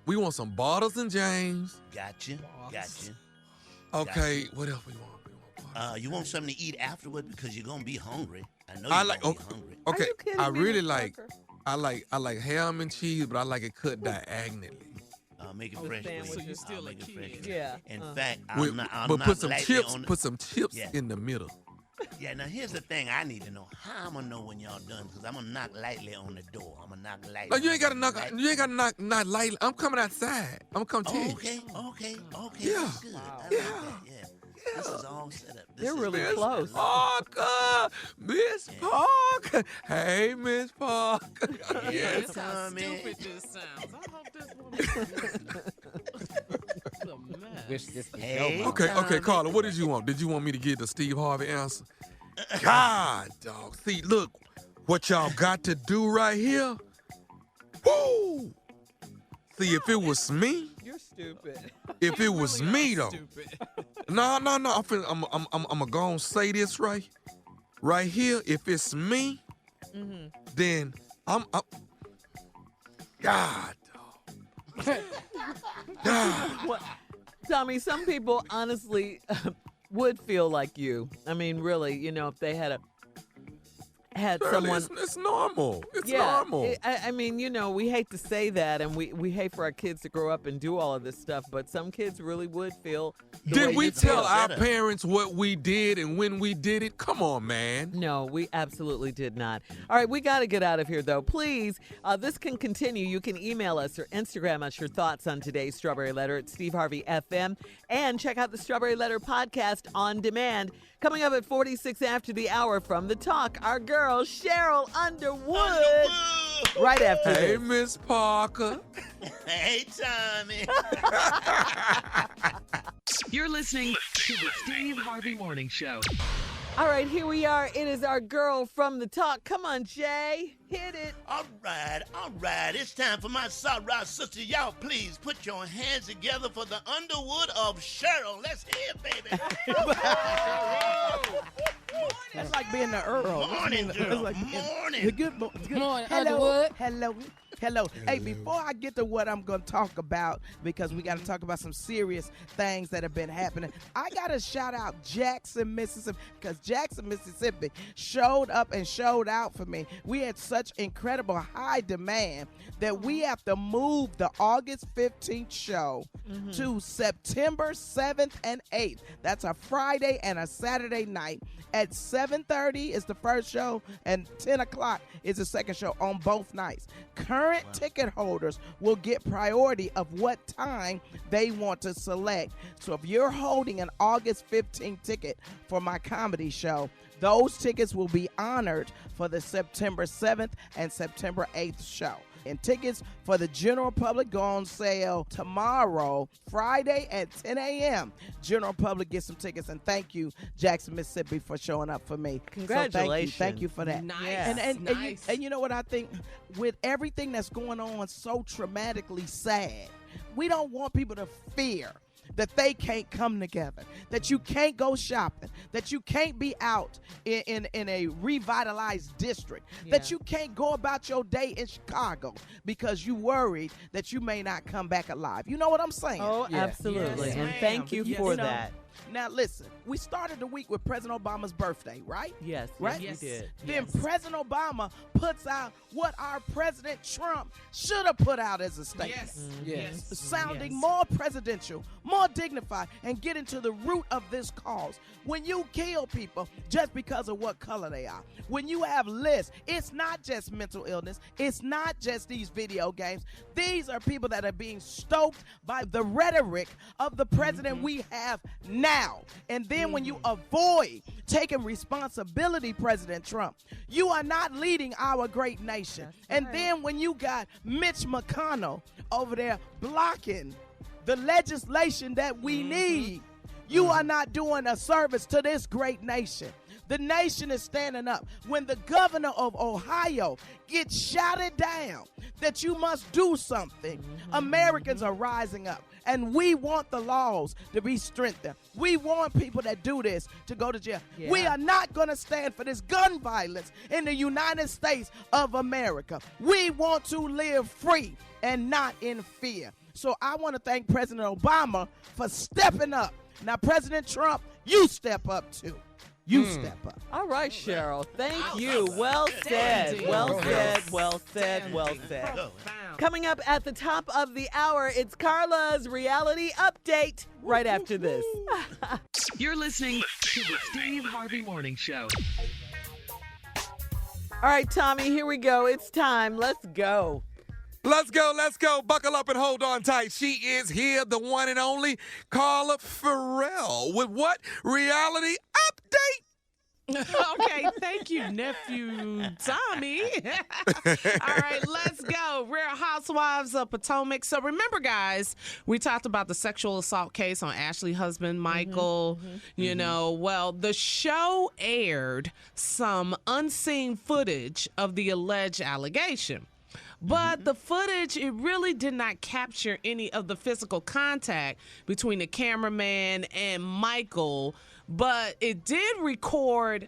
[SPEAKER 7] we want some bottles and James.
[SPEAKER 3] Gotcha.
[SPEAKER 7] Okay, what else we want?
[SPEAKER 3] You want something to eat afterward because you're gonna be hungry. I know you're gonna be hungry.
[SPEAKER 7] Okay,
[SPEAKER 4] kidding
[SPEAKER 7] I
[SPEAKER 4] me,
[SPEAKER 7] really
[SPEAKER 4] Miss
[SPEAKER 7] like.
[SPEAKER 4] Parker?
[SPEAKER 7] I like ham and cheese, but I like it cut diagonally.
[SPEAKER 3] I'll make it fresh for you.
[SPEAKER 5] So you're still a kid.
[SPEAKER 4] Yeah.
[SPEAKER 3] In fact,
[SPEAKER 7] With-
[SPEAKER 3] I'm not
[SPEAKER 7] but put some
[SPEAKER 3] lightly
[SPEAKER 7] chips.
[SPEAKER 3] on the-
[SPEAKER 7] Put some chips
[SPEAKER 3] Yeah.
[SPEAKER 7] in the middle.
[SPEAKER 3] Yeah, now here's the thing I need to know. How I'm gonna know when y'all done? Because I'm gonna knock lightly on the door. I'm gonna knock lightly.
[SPEAKER 7] No, you ain't gotta knock. You ain't gotta knock lightly. I'm coming outside. I'm gonna come to you.
[SPEAKER 3] Okay.
[SPEAKER 7] Yeah.
[SPEAKER 3] That's good. I like that. Yeah. This is all set up.
[SPEAKER 4] They're really close.
[SPEAKER 7] Parker, Miss Parker. Hey, Miss Parker.
[SPEAKER 3] Yes,
[SPEAKER 5] That's how
[SPEAKER 3] Tommy.
[SPEAKER 5] stupid this sounds. I hope this woman.
[SPEAKER 6] Wish this was
[SPEAKER 3] Hey,
[SPEAKER 6] your
[SPEAKER 7] Okay,
[SPEAKER 6] mom.
[SPEAKER 7] Carla, what did you want? Did you want me to get the Steve Harvey answer? God, dog. See, look, what y'all got to do right here. Woo! See, if it was me,
[SPEAKER 4] You're stupid.
[SPEAKER 7] if it was me though,
[SPEAKER 5] Stupid.
[SPEAKER 7] no. I'm gonna go and say this right here. If it's me, then I'm God, dog. God.
[SPEAKER 4] What? Tommy, some people honestly would feel like you. I mean, really, if they had
[SPEAKER 7] Shirley,
[SPEAKER 4] someone.
[SPEAKER 7] it's normal. It's
[SPEAKER 4] Yeah,
[SPEAKER 7] normal.
[SPEAKER 4] I mean, we hate to say that, and we hate for our kids to grow up and do all of this stuff, but some kids really would feel. the way
[SPEAKER 7] Did we
[SPEAKER 4] you
[SPEAKER 7] tell
[SPEAKER 4] feel.
[SPEAKER 7] our parents what we did and when we did it? Come on, man.
[SPEAKER 4] No, we absolutely did not. All right, we got to get out of here, though. Please, this can continue. You can email us or Instagram us your thoughts on today's Strawberry Letter at Steve Harvey FM, and check out the Strawberry Letter podcast on demand. Coming up at 46 after the hour from The Talk, our girl, Sheryl Underwood. Right after
[SPEAKER 7] Hey,
[SPEAKER 4] this.
[SPEAKER 7] Miss Parker.
[SPEAKER 3] Hey, Tommy.
[SPEAKER 8] You're listening to the Steve Harvey Morning Show.
[SPEAKER 4] All right, here we are. It is our girl from The Talk. Come on, Jay. Hit it.
[SPEAKER 3] All right. It's time for my South Rock sister. Y'all, please put your hands together for the Underwood of Sheryl. Let's hear it, baby.
[SPEAKER 16] That's like being the Earl.
[SPEAKER 3] Morning,
[SPEAKER 16] That's
[SPEAKER 3] girl.
[SPEAKER 16] like
[SPEAKER 3] Morning.
[SPEAKER 16] Good
[SPEAKER 6] Morning,
[SPEAKER 16] Hello.
[SPEAKER 6] Underwood.
[SPEAKER 16] Hello. Hey, before I get to what I'm going to talk about, because we got to talk about some serious things that have been happening, I got to shout out Jackson, Mississippi, because Jackson, Mississippi showed up and showed out for me. We had such incredible high demand that we have to move the August 15th show to September 7th and 8th. That's a Friday and a Saturday night. At 7:30 is the first show, and 10 o'clock is the second show on both nights. Current ticket holders will get priority of what time they want to select. So if you're holding an August 15th ticket for my comedy show, those tickets will be honored for the September 7th and September 8th show. And tickets for the general public go on sale tomorrow, Friday at 10 a.m. General public get some tickets, and thank you, Jackson, Mississippi, for showing up for me.
[SPEAKER 4] Congratulations.
[SPEAKER 16] So thank you for that.
[SPEAKER 5] Nice.
[SPEAKER 16] And you know what I think? With everything that's going on so traumatically sad, we don't want people to fear that they can't come together, that you can't go shopping, that you can't be out in a revitalized district, that you can't go about your day in Chicago because you worried that you may not come back alive. You know what I'm saying?
[SPEAKER 4] Oh, absolutely.
[SPEAKER 16] Yes,
[SPEAKER 4] and
[SPEAKER 16] ma'am.
[SPEAKER 4] thank you for
[SPEAKER 16] You know,
[SPEAKER 4] that.
[SPEAKER 16] Now listen, we started the week with President Obama's birthday, right?
[SPEAKER 4] Yes,
[SPEAKER 16] right.
[SPEAKER 4] yes, we did.
[SPEAKER 16] Then President Obama puts out what our President Trump should have put out as a statement.
[SPEAKER 5] Yes.
[SPEAKER 16] Sounding more presidential, more dignified, and getting to the root of this cause. When you kill people just because of what color they are, when you have lists, it's not just mental illness, it's not just these video games. These are people that are being stoked by the rhetoric of the president we have now. And then when you avoid taking responsibility, President Trump, you are not leading our great nation. And then when you got Mitch McConnell over there blocking the legislation that we need, you are not doing a service to this great nation. The nation is standing up. When the governor of Ohio gets shouted down that you must do something, Americans are rising up. And we want the laws to be strengthened. We want people that do this to go to jail.
[SPEAKER 4] Yeah.
[SPEAKER 16] We are not going to stand for this gun violence in the United States of America. We want to live free and not in fear. So I want to thank President Obama for stepping up. Now, President Trump, you step up too. You step up.
[SPEAKER 4] All right, Cheryl. Thank you. Well said. Well said. Well said. Well said. Coming up at the top of the hour, it's Carla's reality update right after this.
[SPEAKER 8] You're listening to the Steve Harvey Morning Show.
[SPEAKER 4] All right, Tommy, here we go. It's time. Let's go.
[SPEAKER 7] Let's go, let's go. Buckle up and hold on tight. She is here, the one and only Carla Farrell with what? Reality update.
[SPEAKER 5] Okay, thank you, nephew Tommy. All right, let's go. Real Housewives of Potomac. So remember, guys, we talked about the sexual assault case on Ashley's husband, Michael. You know, well, the show aired some unseen footage of the alleged allegation. But the footage, it really did not capture any of the physical contact between the cameraman and Michael, but it did record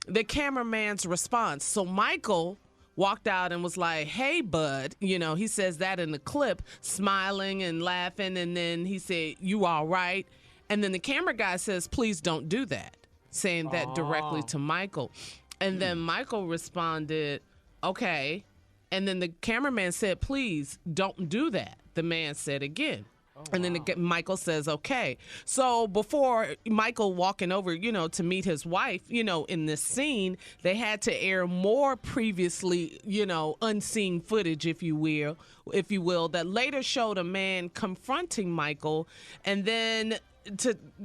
[SPEAKER 5] the cameraman's response. So Michael walked out and was like, "Hey, bud," you know, he says that in the clip, smiling and laughing, and then he said, "You all right?" And then the camera guy says, "Please don't do that," saying that directly to Michael. And then Michael responded, "Okay." And then the cameraman said, "Please don't do that." The man said again. And then Michael says, "Okay." So before Michael walking over, you know, to meet his wife, you know, in this scene, they had to air more previously, you know, unseen footage, if you will, that later showed a man confronting Michael. And then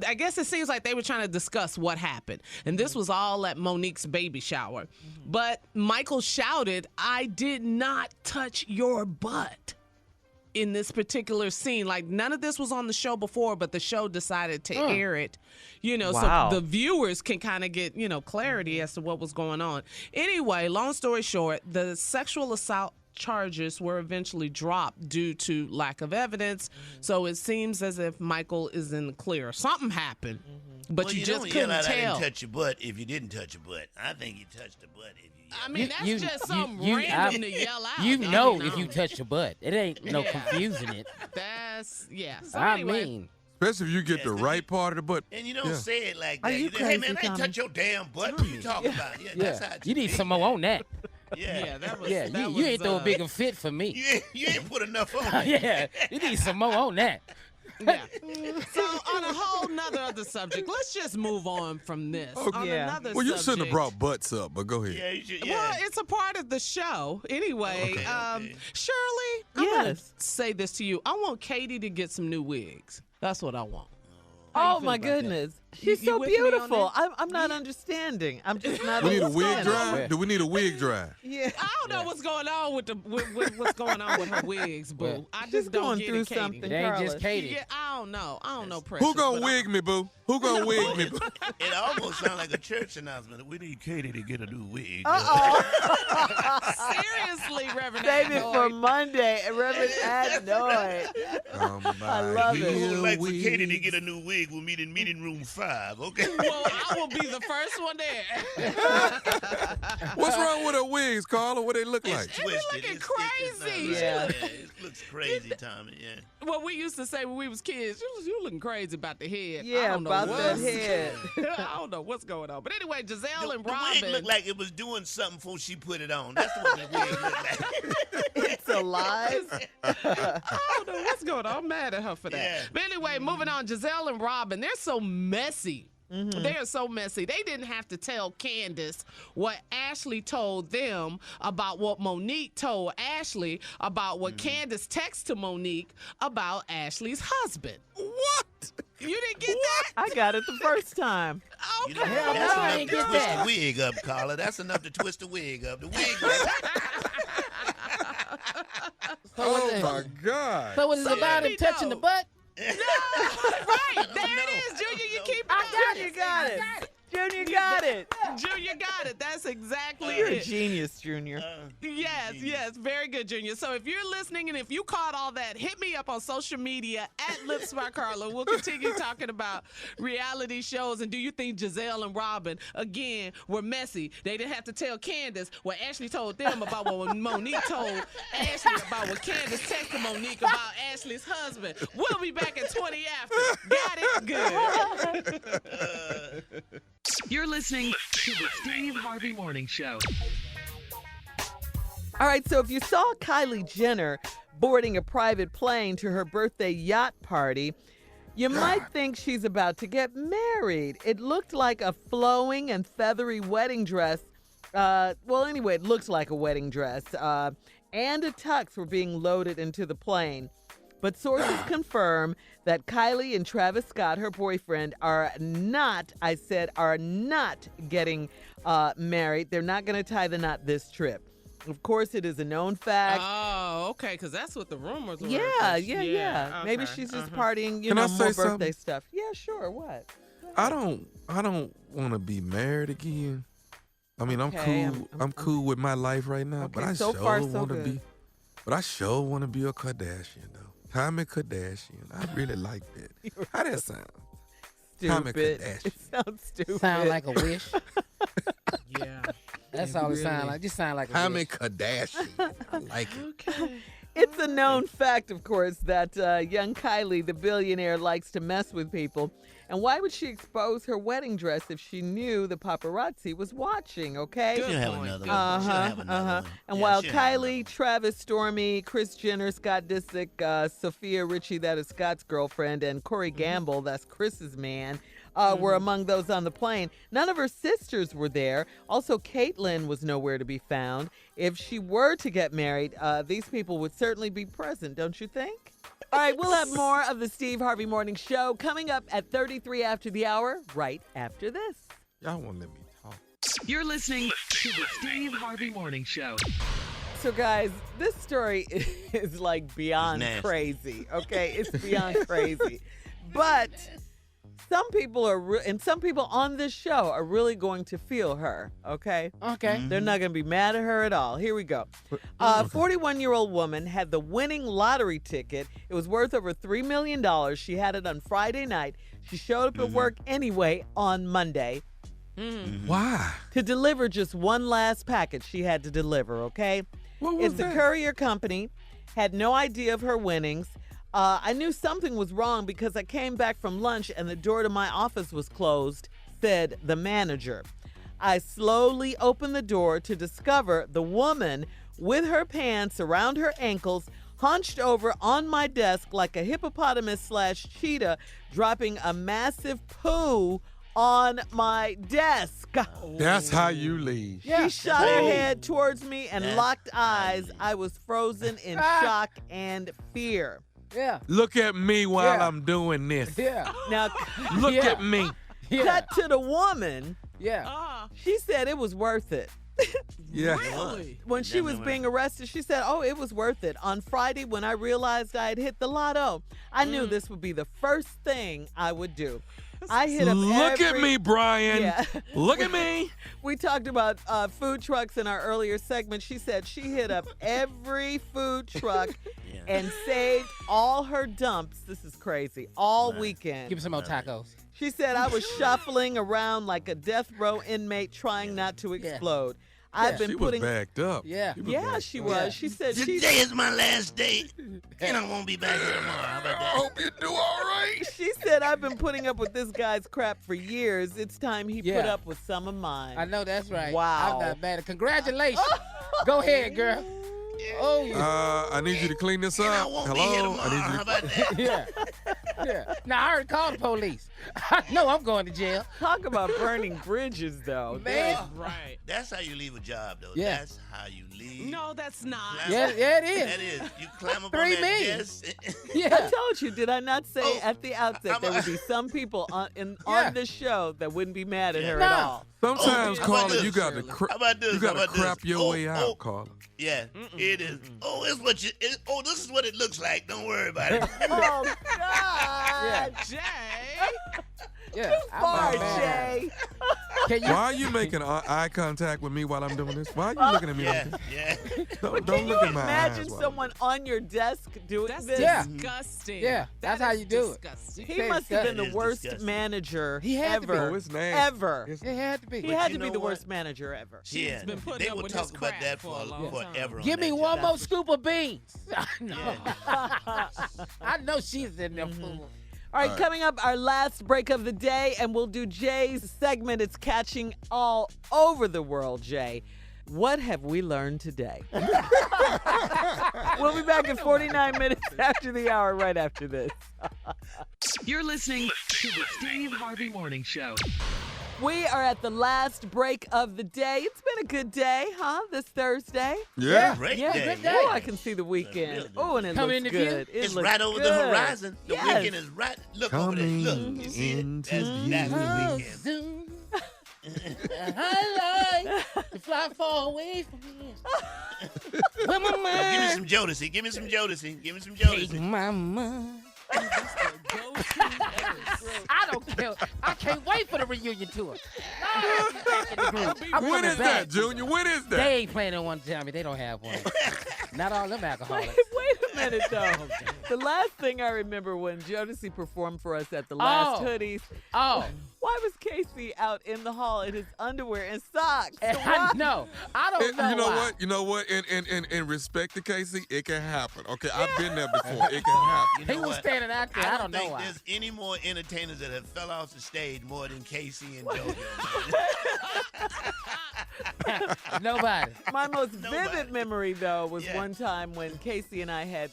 [SPEAKER 5] I guess it seems like they were trying to discuss what happened. And this was all at Monique's baby shower. But Michael shouted, "I did not touch your butt," in this particular scene. Like, none of this was on the show before, but the show decided to air it, you know, so the viewers can kind of get, you know, clarity as to what was going on. Anyway, long story short, the sexual assault charges were eventually dropped due to lack of evidence. So it seems as if Michael is in the clear. Something happened, but you just couldn't tell.
[SPEAKER 3] I didn't touch your butt if you didn't touch your butt. I think you touched the butt if you.
[SPEAKER 5] I mean, that's just something random to yell out.
[SPEAKER 6] You know if you touch your butt. It ain't no confusing it.
[SPEAKER 5] That's, So
[SPEAKER 6] I
[SPEAKER 5] anyway,
[SPEAKER 6] mean.
[SPEAKER 7] Especially if you get the right part of the butt.
[SPEAKER 3] And you don't say it like that.
[SPEAKER 4] Are you
[SPEAKER 3] Hey, man,
[SPEAKER 4] crazy,
[SPEAKER 3] I ain't touch your damn butt. What you talking about? That's how it
[SPEAKER 6] You need
[SPEAKER 3] should
[SPEAKER 6] some
[SPEAKER 3] be.
[SPEAKER 6] more on that.
[SPEAKER 5] that was.
[SPEAKER 6] You ain't throw a bigger fit for me.
[SPEAKER 3] You ain't put enough on it.
[SPEAKER 6] Yeah, you need some more on that.
[SPEAKER 5] Yeah. So on a whole nother other subject, let's just move on from this.
[SPEAKER 7] Okay.
[SPEAKER 5] On another
[SPEAKER 7] Well, you
[SPEAKER 5] subject,
[SPEAKER 7] shouldn't have brought butts up, but go ahead.
[SPEAKER 3] Yeah, you should.
[SPEAKER 5] Well, it's a part of the show. Anyway, Shirley, I'm going to say this to you. I want Katie to get some new wigs. That's what I want.
[SPEAKER 4] Oh, my goodness. She's so
[SPEAKER 5] with me on
[SPEAKER 4] beautiful.
[SPEAKER 5] that?
[SPEAKER 4] I'm not understanding. I'm just not
[SPEAKER 7] We need a wig
[SPEAKER 4] understanding.
[SPEAKER 7] dry? Do we need a wig dry?
[SPEAKER 4] Yeah.
[SPEAKER 5] I don't know what's going on with what's going on with her wigs, boo. I
[SPEAKER 4] She's
[SPEAKER 5] just don't
[SPEAKER 4] going
[SPEAKER 5] get
[SPEAKER 4] through
[SPEAKER 5] it, Katie.
[SPEAKER 4] something,
[SPEAKER 6] It ain't just
[SPEAKER 4] Carla.
[SPEAKER 6] Katie.
[SPEAKER 5] Yeah, I don't know, Precious.
[SPEAKER 7] Who gonna
[SPEAKER 5] but
[SPEAKER 7] wig me, boo? Who gonna wig me, boo?
[SPEAKER 3] It almost sounds like a church announcement. We need Katie to get a new wig.
[SPEAKER 5] Seriously, Reverend
[SPEAKER 4] Save it
[SPEAKER 5] Adnoy.
[SPEAKER 4] for Monday. Reverend Adnoy. I love
[SPEAKER 3] Who
[SPEAKER 4] it.
[SPEAKER 3] would like for Katie to get a new wig? We'll meet in meeting room 5, okay?
[SPEAKER 5] Well, I will be the first one there.
[SPEAKER 7] What's wrong with her wigs, Carla? What they look like?
[SPEAKER 3] It's twisted.
[SPEAKER 5] looking
[SPEAKER 3] It's not
[SPEAKER 5] crazy.
[SPEAKER 3] right.
[SPEAKER 4] Yeah.
[SPEAKER 3] It looks crazy, Tommy. Yeah.
[SPEAKER 5] What we used to say when we was kids, you looking crazy about the head. I
[SPEAKER 4] Yeah,
[SPEAKER 5] don't know
[SPEAKER 4] about that
[SPEAKER 5] what's-
[SPEAKER 4] head.
[SPEAKER 5] I don't know what's going on. But anyway, Giselle
[SPEAKER 3] The
[SPEAKER 5] and
[SPEAKER 3] wig
[SPEAKER 5] Robin.
[SPEAKER 3] looked like it was doing something before she put it on. That's what the wig looked like.
[SPEAKER 4] It's alive.
[SPEAKER 5] I don't know what's going on. I'm mad at her for that.
[SPEAKER 3] Yeah.
[SPEAKER 5] But anyway, moving on. Giselle and Robin, they're so messy. They are so messy. They didn't have to tell Candace what Ashley told them about what Monique told Ashley about what Candace texted to Monique about Ashley's husband.
[SPEAKER 7] What?
[SPEAKER 5] You didn't get that?
[SPEAKER 4] I got it the first time.
[SPEAKER 3] You know,
[SPEAKER 6] Hell
[SPEAKER 3] that's
[SPEAKER 6] no, I
[SPEAKER 3] enough
[SPEAKER 6] ain't
[SPEAKER 3] to
[SPEAKER 6] get
[SPEAKER 3] twist
[SPEAKER 6] that.
[SPEAKER 3] the wig up, Carla. That's enough to twist the wig up. The wig.
[SPEAKER 7] Oh my God.
[SPEAKER 6] So was it about him touching the butt?
[SPEAKER 5] Right. There it is, Junior. You keep it.
[SPEAKER 4] Junior got it. Junior got it.
[SPEAKER 5] Junior got it. That's exactly
[SPEAKER 4] You're a
[SPEAKER 5] it.
[SPEAKER 4] genius, Junior.
[SPEAKER 5] Yes. Very good, Junior. So if you're listening and if you caught all that, hit me up on social media at Lips by Carla. We'll continue talking about reality shows. And do you think Giselle and Robin, again, were messy? They didn't have to tell Candace what Ashley told them about what Monique told Ashley about what Candace texted Monique about Ashley's husband. We'll be back at 20 after. Got it? Good.
[SPEAKER 8] You're listening to the Steve Harvey Morning Show.
[SPEAKER 4] All right, so if you saw Kylie Jenner boarding a private plane to her birthday yacht party, you might think she's about to get married. It looked like a flowing and feathery wedding dress. Anyway, it looks like a wedding dress. And a tux were being loaded into the plane. But sources confirm that Kylie and Travis Scott, her boyfriend, are not getting married. They're not going to tie the knot this trip. Of course, it is a known fact.
[SPEAKER 5] Oh, okay, because that's what the rumors were.
[SPEAKER 4] Yeah.
[SPEAKER 5] Okay.
[SPEAKER 4] Maybe she's just partying,
[SPEAKER 7] Can I
[SPEAKER 4] more
[SPEAKER 7] say
[SPEAKER 4] birthday
[SPEAKER 7] something?
[SPEAKER 4] stuff. Yeah, sure. What?
[SPEAKER 7] I don't want to be married again. I mean,
[SPEAKER 4] Okay,
[SPEAKER 7] I'm cool with my life right now, but
[SPEAKER 4] Okay,
[SPEAKER 7] I
[SPEAKER 4] so
[SPEAKER 7] sure
[SPEAKER 4] far, so
[SPEAKER 7] want to
[SPEAKER 4] good.
[SPEAKER 7] be. But I sure want to be a Kardashian, though. Tommy Kardashian. I really like that. How that sound? Tommy
[SPEAKER 4] Stupid.
[SPEAKER 7] Kardashian.
[SPEAKER 4] It sounds stupid.
[SPEAKER 6] Sound like a wish.
[SPEAKER 5] Yeah.
[SPEAKER 6] That's all it sound like. Just sound like a
[SPEAKER 7] Tommy
[SPEAKER 6] wish.
[SPEAKER 7] Kardashian. I like it.
[SPEAKER 4] It's a known fact, of course, that young Kylie, the billionaire, likes to mess with people. And why would she expose her wedding dress if she knew the paparazzi was watching, okay?
[SPEAKER 3] She'll have another one. She'll have another one.
[SPEAKER 4] And
[SPEAKER 3] Yeah,
[SPEAKER 4] while
[SPEAKER 3] she'll have another
[SPEAKER 4] Kylie, Travis, Stormy, Kris Jenner, Scott Disick, Sophia Richie, that is Scott's girlfriend, and Corey Gamble, that's Chris's man, were among those on the plane. None of her sisters were there. Also, Caitlyn was nowhere to be found. If she were to get married, these people would certainly be present, don't you think? All right, we'll have more of the Steve Harvey Morning Show coming up at 33 after the hour, right after this.
[SPEAKER 7] Y'all won't let me talk.
[SPEAKER 8] You're listening to the Steve Harvey Morning Show.
[SPEAKER 4] So, guys, this story is like beyond
[SPEAKER 3] nasty.
[SPEAKER 4] crazy, okay? It's beyond crazy. But some people and some people on this show are really going to feel her, okay?
[SPEAKER 6] Okay.
[SPEAKER 4] They're not going to be mad at her at all. Here we go. A 41-year-old woman had the winning lottery ticket. It was worth over $3 million. She had it on Friday night. She showed up at work anyway on Monday.
[SPEAKER 7] Why?
[SPEAKER 4] To deliver just one last package she had to deliver, okay?
[SPEAKER 7] What was
[SPEAKER 4] It's the
[SPEAKER 7] that?
[SPEAKER 4] courier company. Had no idea of her winnings. I knew something was wrong because I came back from lunch and the door to my office was closed, said the manager. I slowly opened the door to discover the woman with her pants around her ankles, hunched over on my desk like a hippopotamus/cheetah, dropping a massive poo on my desk.
[SPEAKER 7] That's how you leave.
[SPEAKER 4] She shot her head towards me and
[SPEAKER 3] That's
[SPEAKER 4] locked
[SPEAKER 3] how
[SPEAKER 4] eyes.
[SPEAKER 3] you-
[SPEAKER 4] I was frozen in shock and fear.
[SPEAKER 6] Yeah.
[SPEAKER 7] Look at me while
[SPEAKER 6] Yeah.
[SPEAKER 7] I'm doing this.
[SPEAKER 6] Yeah.
[SPEAKER 4] Now,
[SPEAKER 7] Look
[SPEAKER 6] Yeah.
[SPEAKER 7] at me.
[SPEAKER 6] Yeah.
[SPEAKER 4] cut to the woman.
[SPEAKER 6] Yeah.
[SPEAKER 4] She said it was worth it.
[SPEAKER 7] Yeah.
[SPEAKER 5] Really?
[SPEAKER 4] When she was
[SPEAKER 3] Definitely
[SPEAKER 4] being arrested, she said, oh, it was worth it. On Friday, when I realized I had hit the lotto, I knew this would be the first thing I would do. I hit up
[SPEAKER 7] Look at
[SPEAKER 4] every-
[SPEAKER 7] me, Brian.
[SPEAKER 4] Yeah.
[SPEAKER 7] Look at me.
[SPEAKER 4] We talked about food trucks in our earlier segment. She said she hit up every food truck
[SPEAKER 3] Yeah.
[SPEAKER 4] and saved all her dumps. This is crazy. All weekend.
[SPEAKER 6] Give me some more tacos.
[SPEAKER 4] She said I was shuffling around like a death row inmate trying not to explode. I've been
[SPEAKER 7] She
[SPEAKER 4] putting.
[SPEAKER 7] was backed up.
[SPEAKER 6] Yeah.
[SPEAKER 7] She was
[SPEAKER 4] Yeah,
[SPEAKER 7] backed
[SPEAKER 4] she
[SPEAKER 7] up.
[SPEAKER 4] was. She said she.
[SPEAKER 3] Today is my last day, and I won't be back here tomorrow. How about
[SPEAKER 7] I
[SPEAKER 3] that?
[SPEAKER 7] hope you do all right.
[SPEAKER 4] She said I've been putting up with this guy's crap for years. It's time he put
[SPEAKER 6] Yeah.
[SPEAKER 4] up with some of mine.
[SPEAKER 6] I know that's right.
[SPEAKER 4] Wow.
[SPEAKER 6] I'm not mad. Congratulations. Go ahead, girl. Oh, yeah.
[SPEAKER 7] I need you to clean this
[SPEAKER 3] And I
[SPEAKER 7] up.
[SPEAKER 3] won't
[SPEAKER 7] Hello.
[SPEAKER 3] be here
[SPEAKER 7] I
[SPEAKER 3] tomorrow.
[SPEAKER 7] need you
[SPEAKER 3] How
[SPEAKER 7] to.
[SPEAKER 3] about that?
[SPEAKER 6] Yeah. Yeah. Now, I already called the police. I know I'm going to jail.
[SPEAKER 4] Talk about burning bridges, though.
[SPEAKER 6] Man.
[SPEAKER 5] Right.
[SPEAKER 3] That's how you leave a job, though.
[SPEAKER 6] Yeah.
[SPEAKER 3] That's how you leave.
[SPEAKER 5] No, that's not.
[SPEAKER 6] Yeah, yeah, it
[SPEAKER 3] That
[SPEAKER 6] is.
[SPEAKER 3] is. You climb up
[SPEAKER 6] 3
[SPEAKER 3] on that
[SPEAKER 6] million.
[SPEAKER 3] desk.
[SPEAKER 4] I told you, did I not say at the outset there would be some people on this show that wouldn't be mad at her at all?
[SPEAKER 7] Sometimes, Carla, you got to
[SPEAKER 3] How about
[SPEAKER 7] crap your way out, Carla.
[SPEAKER 3] Yeah, it is. Oh, this is what it looks like. Don't worry about it.
[SPEAKER 4] Oh, God.
[SPEAKER 5] Jay.
[SPEAKER 6] Yeah.
[SPEAKER 4] Too far, Jay.
[SPEAKER 7] Why are you making eye contact with me while I'm doing this? Why are you looking at me like this?
[SPEAKER 3] Yeah.
[SPEAKER 7] Don't look at my eyes.
[SPEAKER 4] Imagine
[SPEAKER 7] while-
[SPEAKER 4] someone on your desk doing
[SPEAKER 5] That's
[SPEAKER 4] this.
[SPEAKER 5] disgusting.
[SPEAKER 6] Yeah, that's how you do it.
[SPEAKER 5] Disgusting.
[SPEAKER 4] He must have been
[SPEAKER 3] That
[SPEAKER 4] the
[SPEAKER 3] is
[SPEAKER 4] worst
[SPEAKER 3] disgusting.
[SPEAKER 4] manager
[SPEAKER 6] He had to be.
[SPEAKER 4] ever.
[SPEAKER 7] Oh, it's nasty.
[SPEAKER 4] Ever.
[SPEAKER 7] It's-
[SPEAKER 6] It had to be.
[SPEAKER 4] He had to
[SPEAKER 3] you
[SPEAKER 4] be
[SPEAKER 3] know
[SPEAKER 4] the
[SPEAKER 3] what?
[SPEAKER 4] worst manager ever.
[SPEAKER 3] Yeah,
[SPEAKER 5] been putting
[SPEAKER 3] they
[SPEAKER 5] up
[SPEAKER 3] will
[SPEAKER 5] with
[SPEAKER 3] talk
[SPEAKER 5] his
[SPEAKER 3] about
[SPEAKER 5] crap
[SPEAKER 3] that
[SPEAKER 5] for a long
[SPEAKER 3] forever. on
[SPEAKER 6] Give me
[SPEAKER 3] that
[SPEAKER 6] one
[SPEAKER 3] job.
[SPEAKER 6] more scoop of beans.
[SPEAKER 3] Yeah.
[SPEAKER 6] I know she's in there. Fool.
[SPEAKER 4] All right, coming up, our last break of the day, and we'll do Jay's segment. It's catching all over the world, Jay. What have we learned today? We'll be back in 49 minutes after the hour, right after this.
[SPEAKER 8] You're listening to the Steve Harvey Morning Show.
[SPEAKER 4] We are at the last break of the day. It's been a good day, huh? This Thursday.
[SPEAKER 7] Yeah.
[SPEAKER 3] Great
[SPEAKER 4] Yeah,
[SPEAKER 3] day.
[SPEAKER 4] good day. Oh, I can see the weekend. Oh, and it
[SPEAKER 6] Coming
[SPEAKER 4] looks
[SPEAKER 6] into view?
[SPEAKER 4] good. It
[SPEAKER 3] It's
[SPEAKER 4] looks
[SPEAKER 3] right over the
[SPEAKER 4] good.
[SPEAKER 3] horizon. The
[SPEAKER 4] Yes.
[SPEAKER 3] weekend is right. Look over there. Look. You see it?
[SPEAKER 7] into
[SPEAKER 3] That's
[SPEAKER 7] view.
[SPEAKER 3] the weekend.
[SPEAKER 6] I like to fly far away from here. Where my
[SPEAKER 3] Give me
[SPEAKER 6] mind
[SPEAKER 3] some Jodeci. Give me some Jodeci. Give me some
[SPEAKER 6] take
[SPEAKER 3] Jodeci.
[SPEAKER 6] my mind. I don't care. I can't wait for the reunion tour. I'm
[SPEAKER 7] When
[SPEAKER 6] coming
[SPEAKER 7] is
[SPEAKER 6] back.
[SPEAKER 7] that, Junior? When is that?
[SPEAKER 6] They ain't planning one, tell me. They don't have one. Not all them alcoholics.
[SPEAKER 4] Wait a minute, though. The last thing I remember when Jodeci performed for us at the last Hoodies,
[SPEAKER 6] Oh.
[SPEAKER 4] why was Casey out in the hall in his underwear and socks?
[SPEAKER 6] I know. I don't know
[SPEAKER 7] You know
[SPEAKER 6] why.
[SPEAKER 7] what? You know what? In respect to Casey, it can happen. Okay, I've been there before. It can happen.
[SPEAKER 3] You
[SPEAKER 6] He
[SPEAKER 3] know
[SPEAKER 6] was
[SPEAKER 3] what?
[SPEAKER 6] standing out there. I don't know
[SPEAKER 3] think
[SPEAKER 6] why.
[SPEAKER 3] there's any more entertainers that have fell off the stage more than Casey and JoJo.
[SPEAKER 6] Nobody.
[SPEAKER 4] My most
[SPEAKER 3] Nobody.
[SPEAKER 4] vivid memory, though, was
[SPEAKER 3] Yeah.
[SPEAKER 4] one time when Casey and I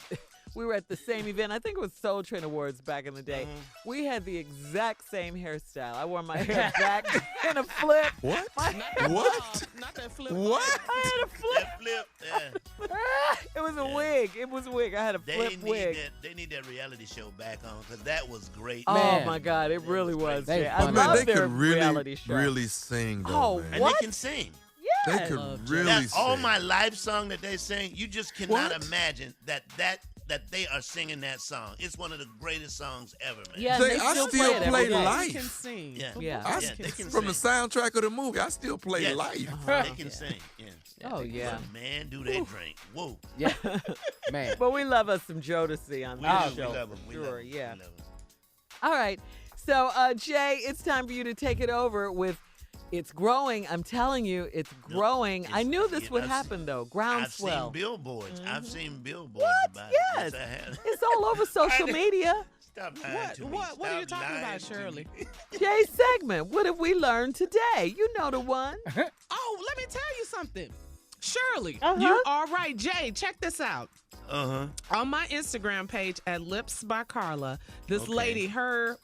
[SPEAKER 4] we were at the same event. I think it was Soul Train Awards back in the day.
[SPEAKER 3] Mm-hmm.
[SPEAKER 4] We had the exact same hairstyle. I wore my hair back in a flip.
[SPEAKER 7] What?
[SPEAKER 5] What? Not that flip.
[SPEAKER 7] What?
[SPEAKER 4] I had a flip.
[SPEAKER 3] That flip, yeah.
[SPEAKER 4] It was a wig. It was a wig. I had a flip wig.
[SPEAKER 3] They need that reality show back on because that was great.
[SPEAKER 4] Oh
[SPEAKER 6] Man.
[SPEAKER 4] my God, it really was.
[SPEAKER 6] They
[SPEAKER 4] Jay. I
[SPEAKER 6] funny.
[SPEAKER 7] Man,
[SPEAKER 4] love
[SPEAKER 7] they
[SPEAKER 4] their
[SPEAKER 7] could really,
[SPEAKER 4] reality show.
[SPEAKER 7] really sing, though,
[SPEAKER 4] Oh,
[SPEAKER 7] man.
[SPEAKER 3] And
[SPEAKER 4] what?
[SPEAKER 3] they can sing.
[SPEAKER 7] They
[SPEAKER 4] Yes.
[SPEAKER 7] could really
[SPEAKER 3] That
[SPEAKER 7] sing.
[SPEAKER 3] All My Life song that they sing, you just cannot
[SPEAKER 7] What?
[SPEAKER 3] imagine that they are singing that song. It's one of the greatest songs ever, man.
[SPEAKER 4] Yeah,
[SPEAKER 7] Jay,
[SPEAKER 4] they
[SPEAKER 7] I
[SPEAKER 4] still
[SPEAKER 7] still
[SPEAKER 4] play it
[SPEAKER 7] play
[SPEAKER 4] every day.
[SPEAKER 7] live.
[SPEAKER 5] Can sing.
[SPEAKER 3] Yeah.
[SPEAKER 4] Yeah.
[SPEAKER 3] They can
[SPEAKER 7] From the
[SPEAKER 3] sing.
[SPEAKER 7] soundtrack of the movie, I still play
[SPEAKER 3] Yes.
[SPEAKER 7] live.
[SPEAKER 3] They can sing. Yeah.
[SPEAKER 4] Oh, yeah.
[SPEAKER 3] But man, do they drink. Whoa.
[SPEAKER 6] Yeah. Man.
[SPEAKER 4] But we love us some Jodeci on
[SPEAKER 3] We
[SPEAKER 4] this
[SPEAKER 3] do.
[SPEAKER 4] show.
[SPEAKER 3] We love them. We
[SPEAKER 4] Sure,
[SPEAKER 3] love 'em.
[SPEAKER 4] yeah.
[SPEAKER 3] We love 'em.
[SPEAKER 4] All right. So, Jay, it's time for you to take it over with It's Growing. I'm telling you, it's growing. I knew this would happen, though.
[SPEAKER 3] I've
[SPEAKER 4] Groundswell.
[SPEAKER 3] seen billboards. I've seen billboards
[SPEAKER 4] What?
[SPEAKER 3] about
[SPEAKER 4] Yes.
[SPEAKER 3] it. Yes, I have.
[SPEAKER 4] It's all over social media.
[SPEAKER 3] Stop lying to me.
[SPEAKER 5] What are you
[SPEAKER 3] Stop
[SPEAKER 5] talking
[SPEAKER 3] lying
[SPEAKER 5] about,
[SPEAKER 3] to
[SPEAKER 5] Shirley?
[SPEAKER 3] me.
[SPEAKER 4] Jay's segment. What have we learned today? You know the one.
[SPEAKER 5] Oh, let me tell you something. Shirley,
[SPEAKER 4] Uh-huh.
[SPEAKER 5] you are right. Jay, check this out.
[SPEAKER 3] Uh-huh.
[SPEAKER 5] On my Instagram page at Lips by Carla, this
[SPEAKER 3] Okay.
[SPEAKER 5] lady, her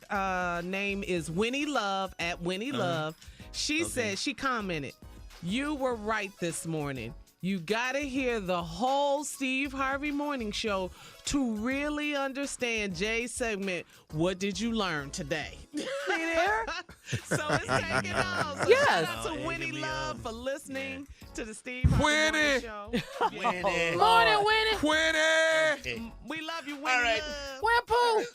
[SPEAKER 5] name is Winnie Love at Winnie
[SPEAKER 3] Uh-huh.
[SPEAKER 5] Love. She said, she commented, "You were right this morning. You got to hear the whole Steve Harvey Morning Show to really understand Jay's segment. What did you learn today?"
[SPEAKER 4] See there?
[SPEAKER 5] So it's taking off. So
[SPEAKER 4] Yes.
[SPEAKER 5] shout out to
[SPEAKER 3] Oh,
[SPEAKER 5] Winnie
[SPEAKER 3] Amy,
[SPEAKER 5] Love for listening to the Steve Harvey Morning
[SPEAKER 7] Winnie.
[SPEAKER 5] Show.
[SPEAKER 3] Winnie.
[SPEAKER 6] Morning, Winnie.
[SPEAKER 7] Quinny!
[SPEAKER 3] Okay.
[SPEAKER 5] We love you, Winnie
[SPEAKER 3] All right.
[SPEAKER 5] Love.
[SPEAKER 6] Where Pooh?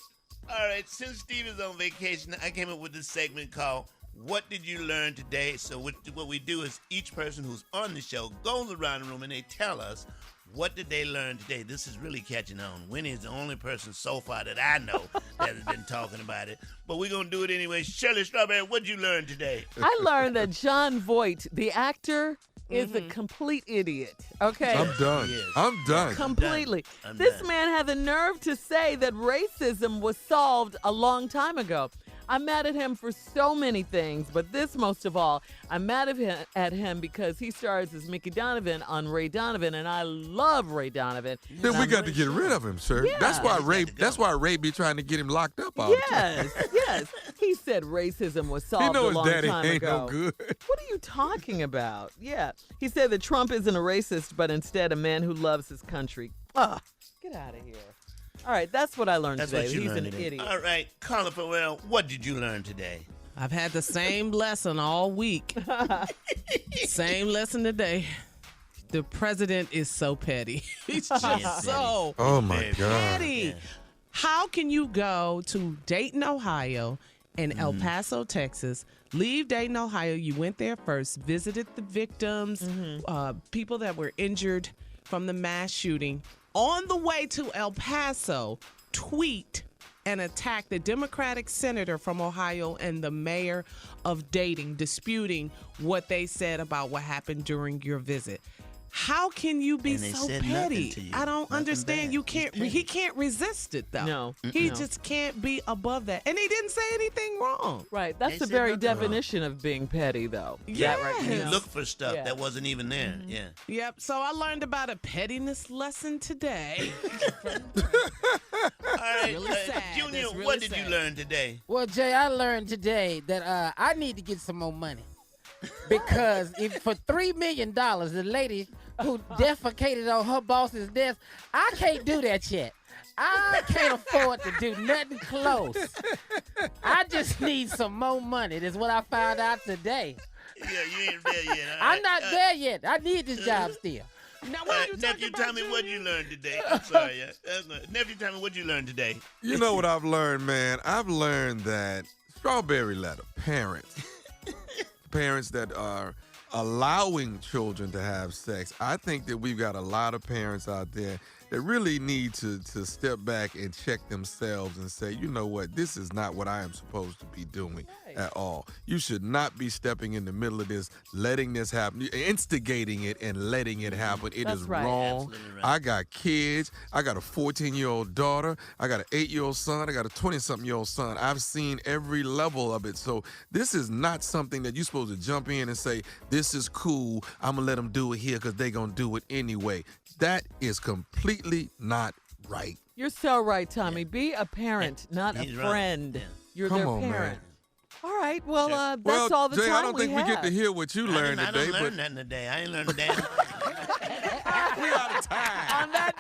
[SPEAKER 3] All right, since Steve is on vacation, I came up with this segment called What Did You Learn Today? So what we do is each person who's on the show goes around the room and they tell us what did they learn today. This is really catching on. Winnie is the only person so far that I know that has been talking about it. But we're going to do it anyway. Shirley Strawberry, what did you learn today?
[SPEAKER 4] I learned that John Voight, the actor, is a complete idiot. Okay?
[SPEAKER 7] I'm done.
[SPEAKER 3] Yes.
[SPEAKER 7] I'm done.
[SPEAKER 4] Completely.
[SPEAKER 3] I'm
[SPEAKER 4] This
[SPEAKER 3] done.
[SPEAKER 4] man had the nerve to say that racism was solved a long time ago. I'm mad at him for so many things, but this most of all, I'm mad at him because he stars as Mickey Donovan on Ray Donovan, and I love Ray Donovan.
[SPEAKER 7] Then we
[SPEAKER 4] And
[SPEAKER 7] got to get rid of him, sir.
[SPEAKER 4] Yeah.
[SPEAKER 7] That's why Ray.
[SPEAKER 3] got to go.
[SPEAKER 7] That's why Ray be trying to get him locked up all the time.
[SPEAKER 4] Yes, yes. He said racism was solved
[SPEAKER 7] He know
[SPEAKER 4] a
[SPEAKER 7] his
[SPEAKER 4] long
[SPEAKER 7] daddy
[SPEAKER 4] time
[SPEAKER 7] ain't
[SPEAKER 4] ago.
[SPEAKER 7] no good.
[SPEAKER 4] What are you talking about? Yeah. He said that Trump isn't a racist, but instead a man who loves his country. Ugh, get out of here. All right, that's what I learned
[SPEAKER 3] That's
[SPEAKER 4] today.
[SPEAKER 3] what you
[SPEAKER 4] He's
[SPEAKER 3] learned
[SPEAKER 4] an
[SPEAKER 3] today.
[SPEAKER 4] idiot.
[SPEAKER 3] All right, Carla Farrell, what did you learn today?
[SPEAKER 5] I've had the same lesson all week. Same lesson today. The president is so petty. He's just so
[SPEAKER 7] Oh my God.
[SPEAKER 5] petty. How can you go to Dayton, Ohio and El Paso, Texas, leave Dayton, Ohio, you went there first, visited the victims, people that were injured from the mass shooting, on the way to El Paso, tweet and attack the Democratic senator from Ohio and the mayor of Dayton, disputing what they said about what happened during your visit. How can you be
[SPEAKER 3] And they
[SPEAKER 5] so
[SPEAKER 3] said nothing
[SPEAKER 5] petty?
[SPEAKER 3] to you.
[SPEAKER 5] I don't
[SPEAKER 3] Nothing
[SPEAKER 5] understand.
[SPEAKER 3] bad.
[SPEAKER 5] You can't. He can't resist it though.
[SPEAKER 4] No.
[SPEAKER 5] He
[SPEAKER 4] No.
[SPEAKER 5] just can't be above that. And he didn't say anything wrong.
[SPEAKER 4] Right. That's
[SPEAKER 3] They
[SPEAKER 4] the
[SPEAKER 3] said
[SPEAKER 4] very
[SPEAKER 3] nothing wrong.
[SPEAKER 4] definition of being petty, though.
[SPEAKER 5] Yeah.
[SPEAKER 4] That right
[SPEAKER 3] You
[SPEAKER 4] there.
[SPEAKER 3] look for stuff
[SPEAKER 4] Yeah.
[SPEAKER 3] that wasn't even there. Yeah.
[SPEAKER 5] Yep. So I learned about a pettiness lesson today.
[SPEAKER 3] All right,
[SPEAKER 5] Really sad.
[SPEAKER 3] Junior,
[SPEAKER 5] That's really
[SPEAKER 3] what did
[SPEAKER 5] sad.
[SPEAKER 3] you learn today?
[SPEAKER 6] Well, Jay, I learned today that I need to get some more money. Because if for $3 million, the lady who defecated on her boss's desk, I can't do that yet. I can't afford to do nothing close. I just need some more money. That's what I found out today.
[SPEAKER 3] Yeah, you ain't there yet. All
[SPEAKER 6] I'm
[SPEAKER 3] right.
[SPEAKER 6] not there yet. I need this job still.
[SPEAKER 5] Now,
[SPEAKER 3] All
[SPEAKER 5] what are
[SPEAKER 3] right,
[SPEAKER 5] you
[SPEAKER 3] nephew,
[SPEAKER 5] talking
[SPEAKER 3] tell
[SPEAKER 5] about,
[SPEAKER 3] me what you
[SPEAKER 5] Junior?
[SPEAKER 3] learned today. I'm sorry. Nephew, tell me what you learned today.
[SPEAKER 7] You know what I've learned, man? I've learned that strawberry letter parents that are allowing children to have sex. I think that we've got a lot of parents out there that really need to step back and check themselves and say, you know what, this is not what I am supposed to be doing at all. You should not be stepping in the middle of this, letting this happen, instigating it and letting it happen. It
[SPEAKER 4] That's
[SPEAKER 7] is
[SPEAKER 4] right.
[SPEAKER 7] wrong.
[SPEAKER 3] Absolutely right.
[SPEAKER 7] I got kids. I got a 14-year-old daughter. I got an 8-year-old son. I got a 20-something-year-old son. I've seen every level of it. So this is not something that you're supposed to jump in and say, this is cool. I'm going to let them do it here because they're going to do it anyway. That is completely not right.
[SPEAKER 4] You're so right, Tommy. Be a parent, not a
[SPEAKER 3] He's right.
[SPEAKER 4] friend.
[SPEAKER 3] Yeah.
[SPEAKER 4] You're
[SPEAKER 7] Come
[SPEAKER 4] their
[SPEAKER 7] on, man.
[SPEAKER 4] parent. All right. Well, that's
[SPEAKER 7] Well,
[SPEAKER 4] all the
[SPEAKER 7] Jay,
[SPEAKER 4] time
[SPEAKER 7] I don't think we get
[SPEAKER 4] have.
[SPEAKER 7] to hear what you learned
[SPEAKER 3] I
[SPEAKER 7] today,
[SPEAKER 3] didn't
[SPEAKER 7] but
[SPEAKER 3] learn nothing today. I ain't learned a damn.
[SPEAKER 7] we out of time.
[SPEAKER 4] On that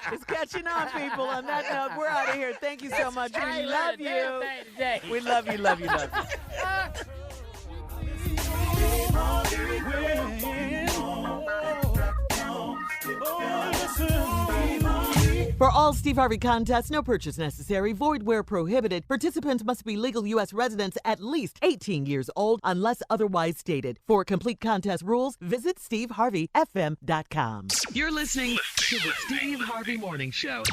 [SPEAKER 4] note, it's catching on, people. On that note, we're out of here. Thank you so much.
[SPEAKER 6] I
[SPEAKER 4] We
[SPEAKER 6] ain't
[SPEAKER 4] love
[SPEAKER 6] learned a damn
[SPEAKER 4] you.
[SPEAKER 6] thing today.
[SPEAKER 4] We love you, love you, love you. For all Steve Harvey contests, no purchase necessary, void where prohibited. Participants must be legal U.S. residents at least 18 years old unless otherwise stated. For complete contest rules, visit steveharveyfm.com.
[SPEAKER 8] You're listening to the Steve Harvey Morning Show.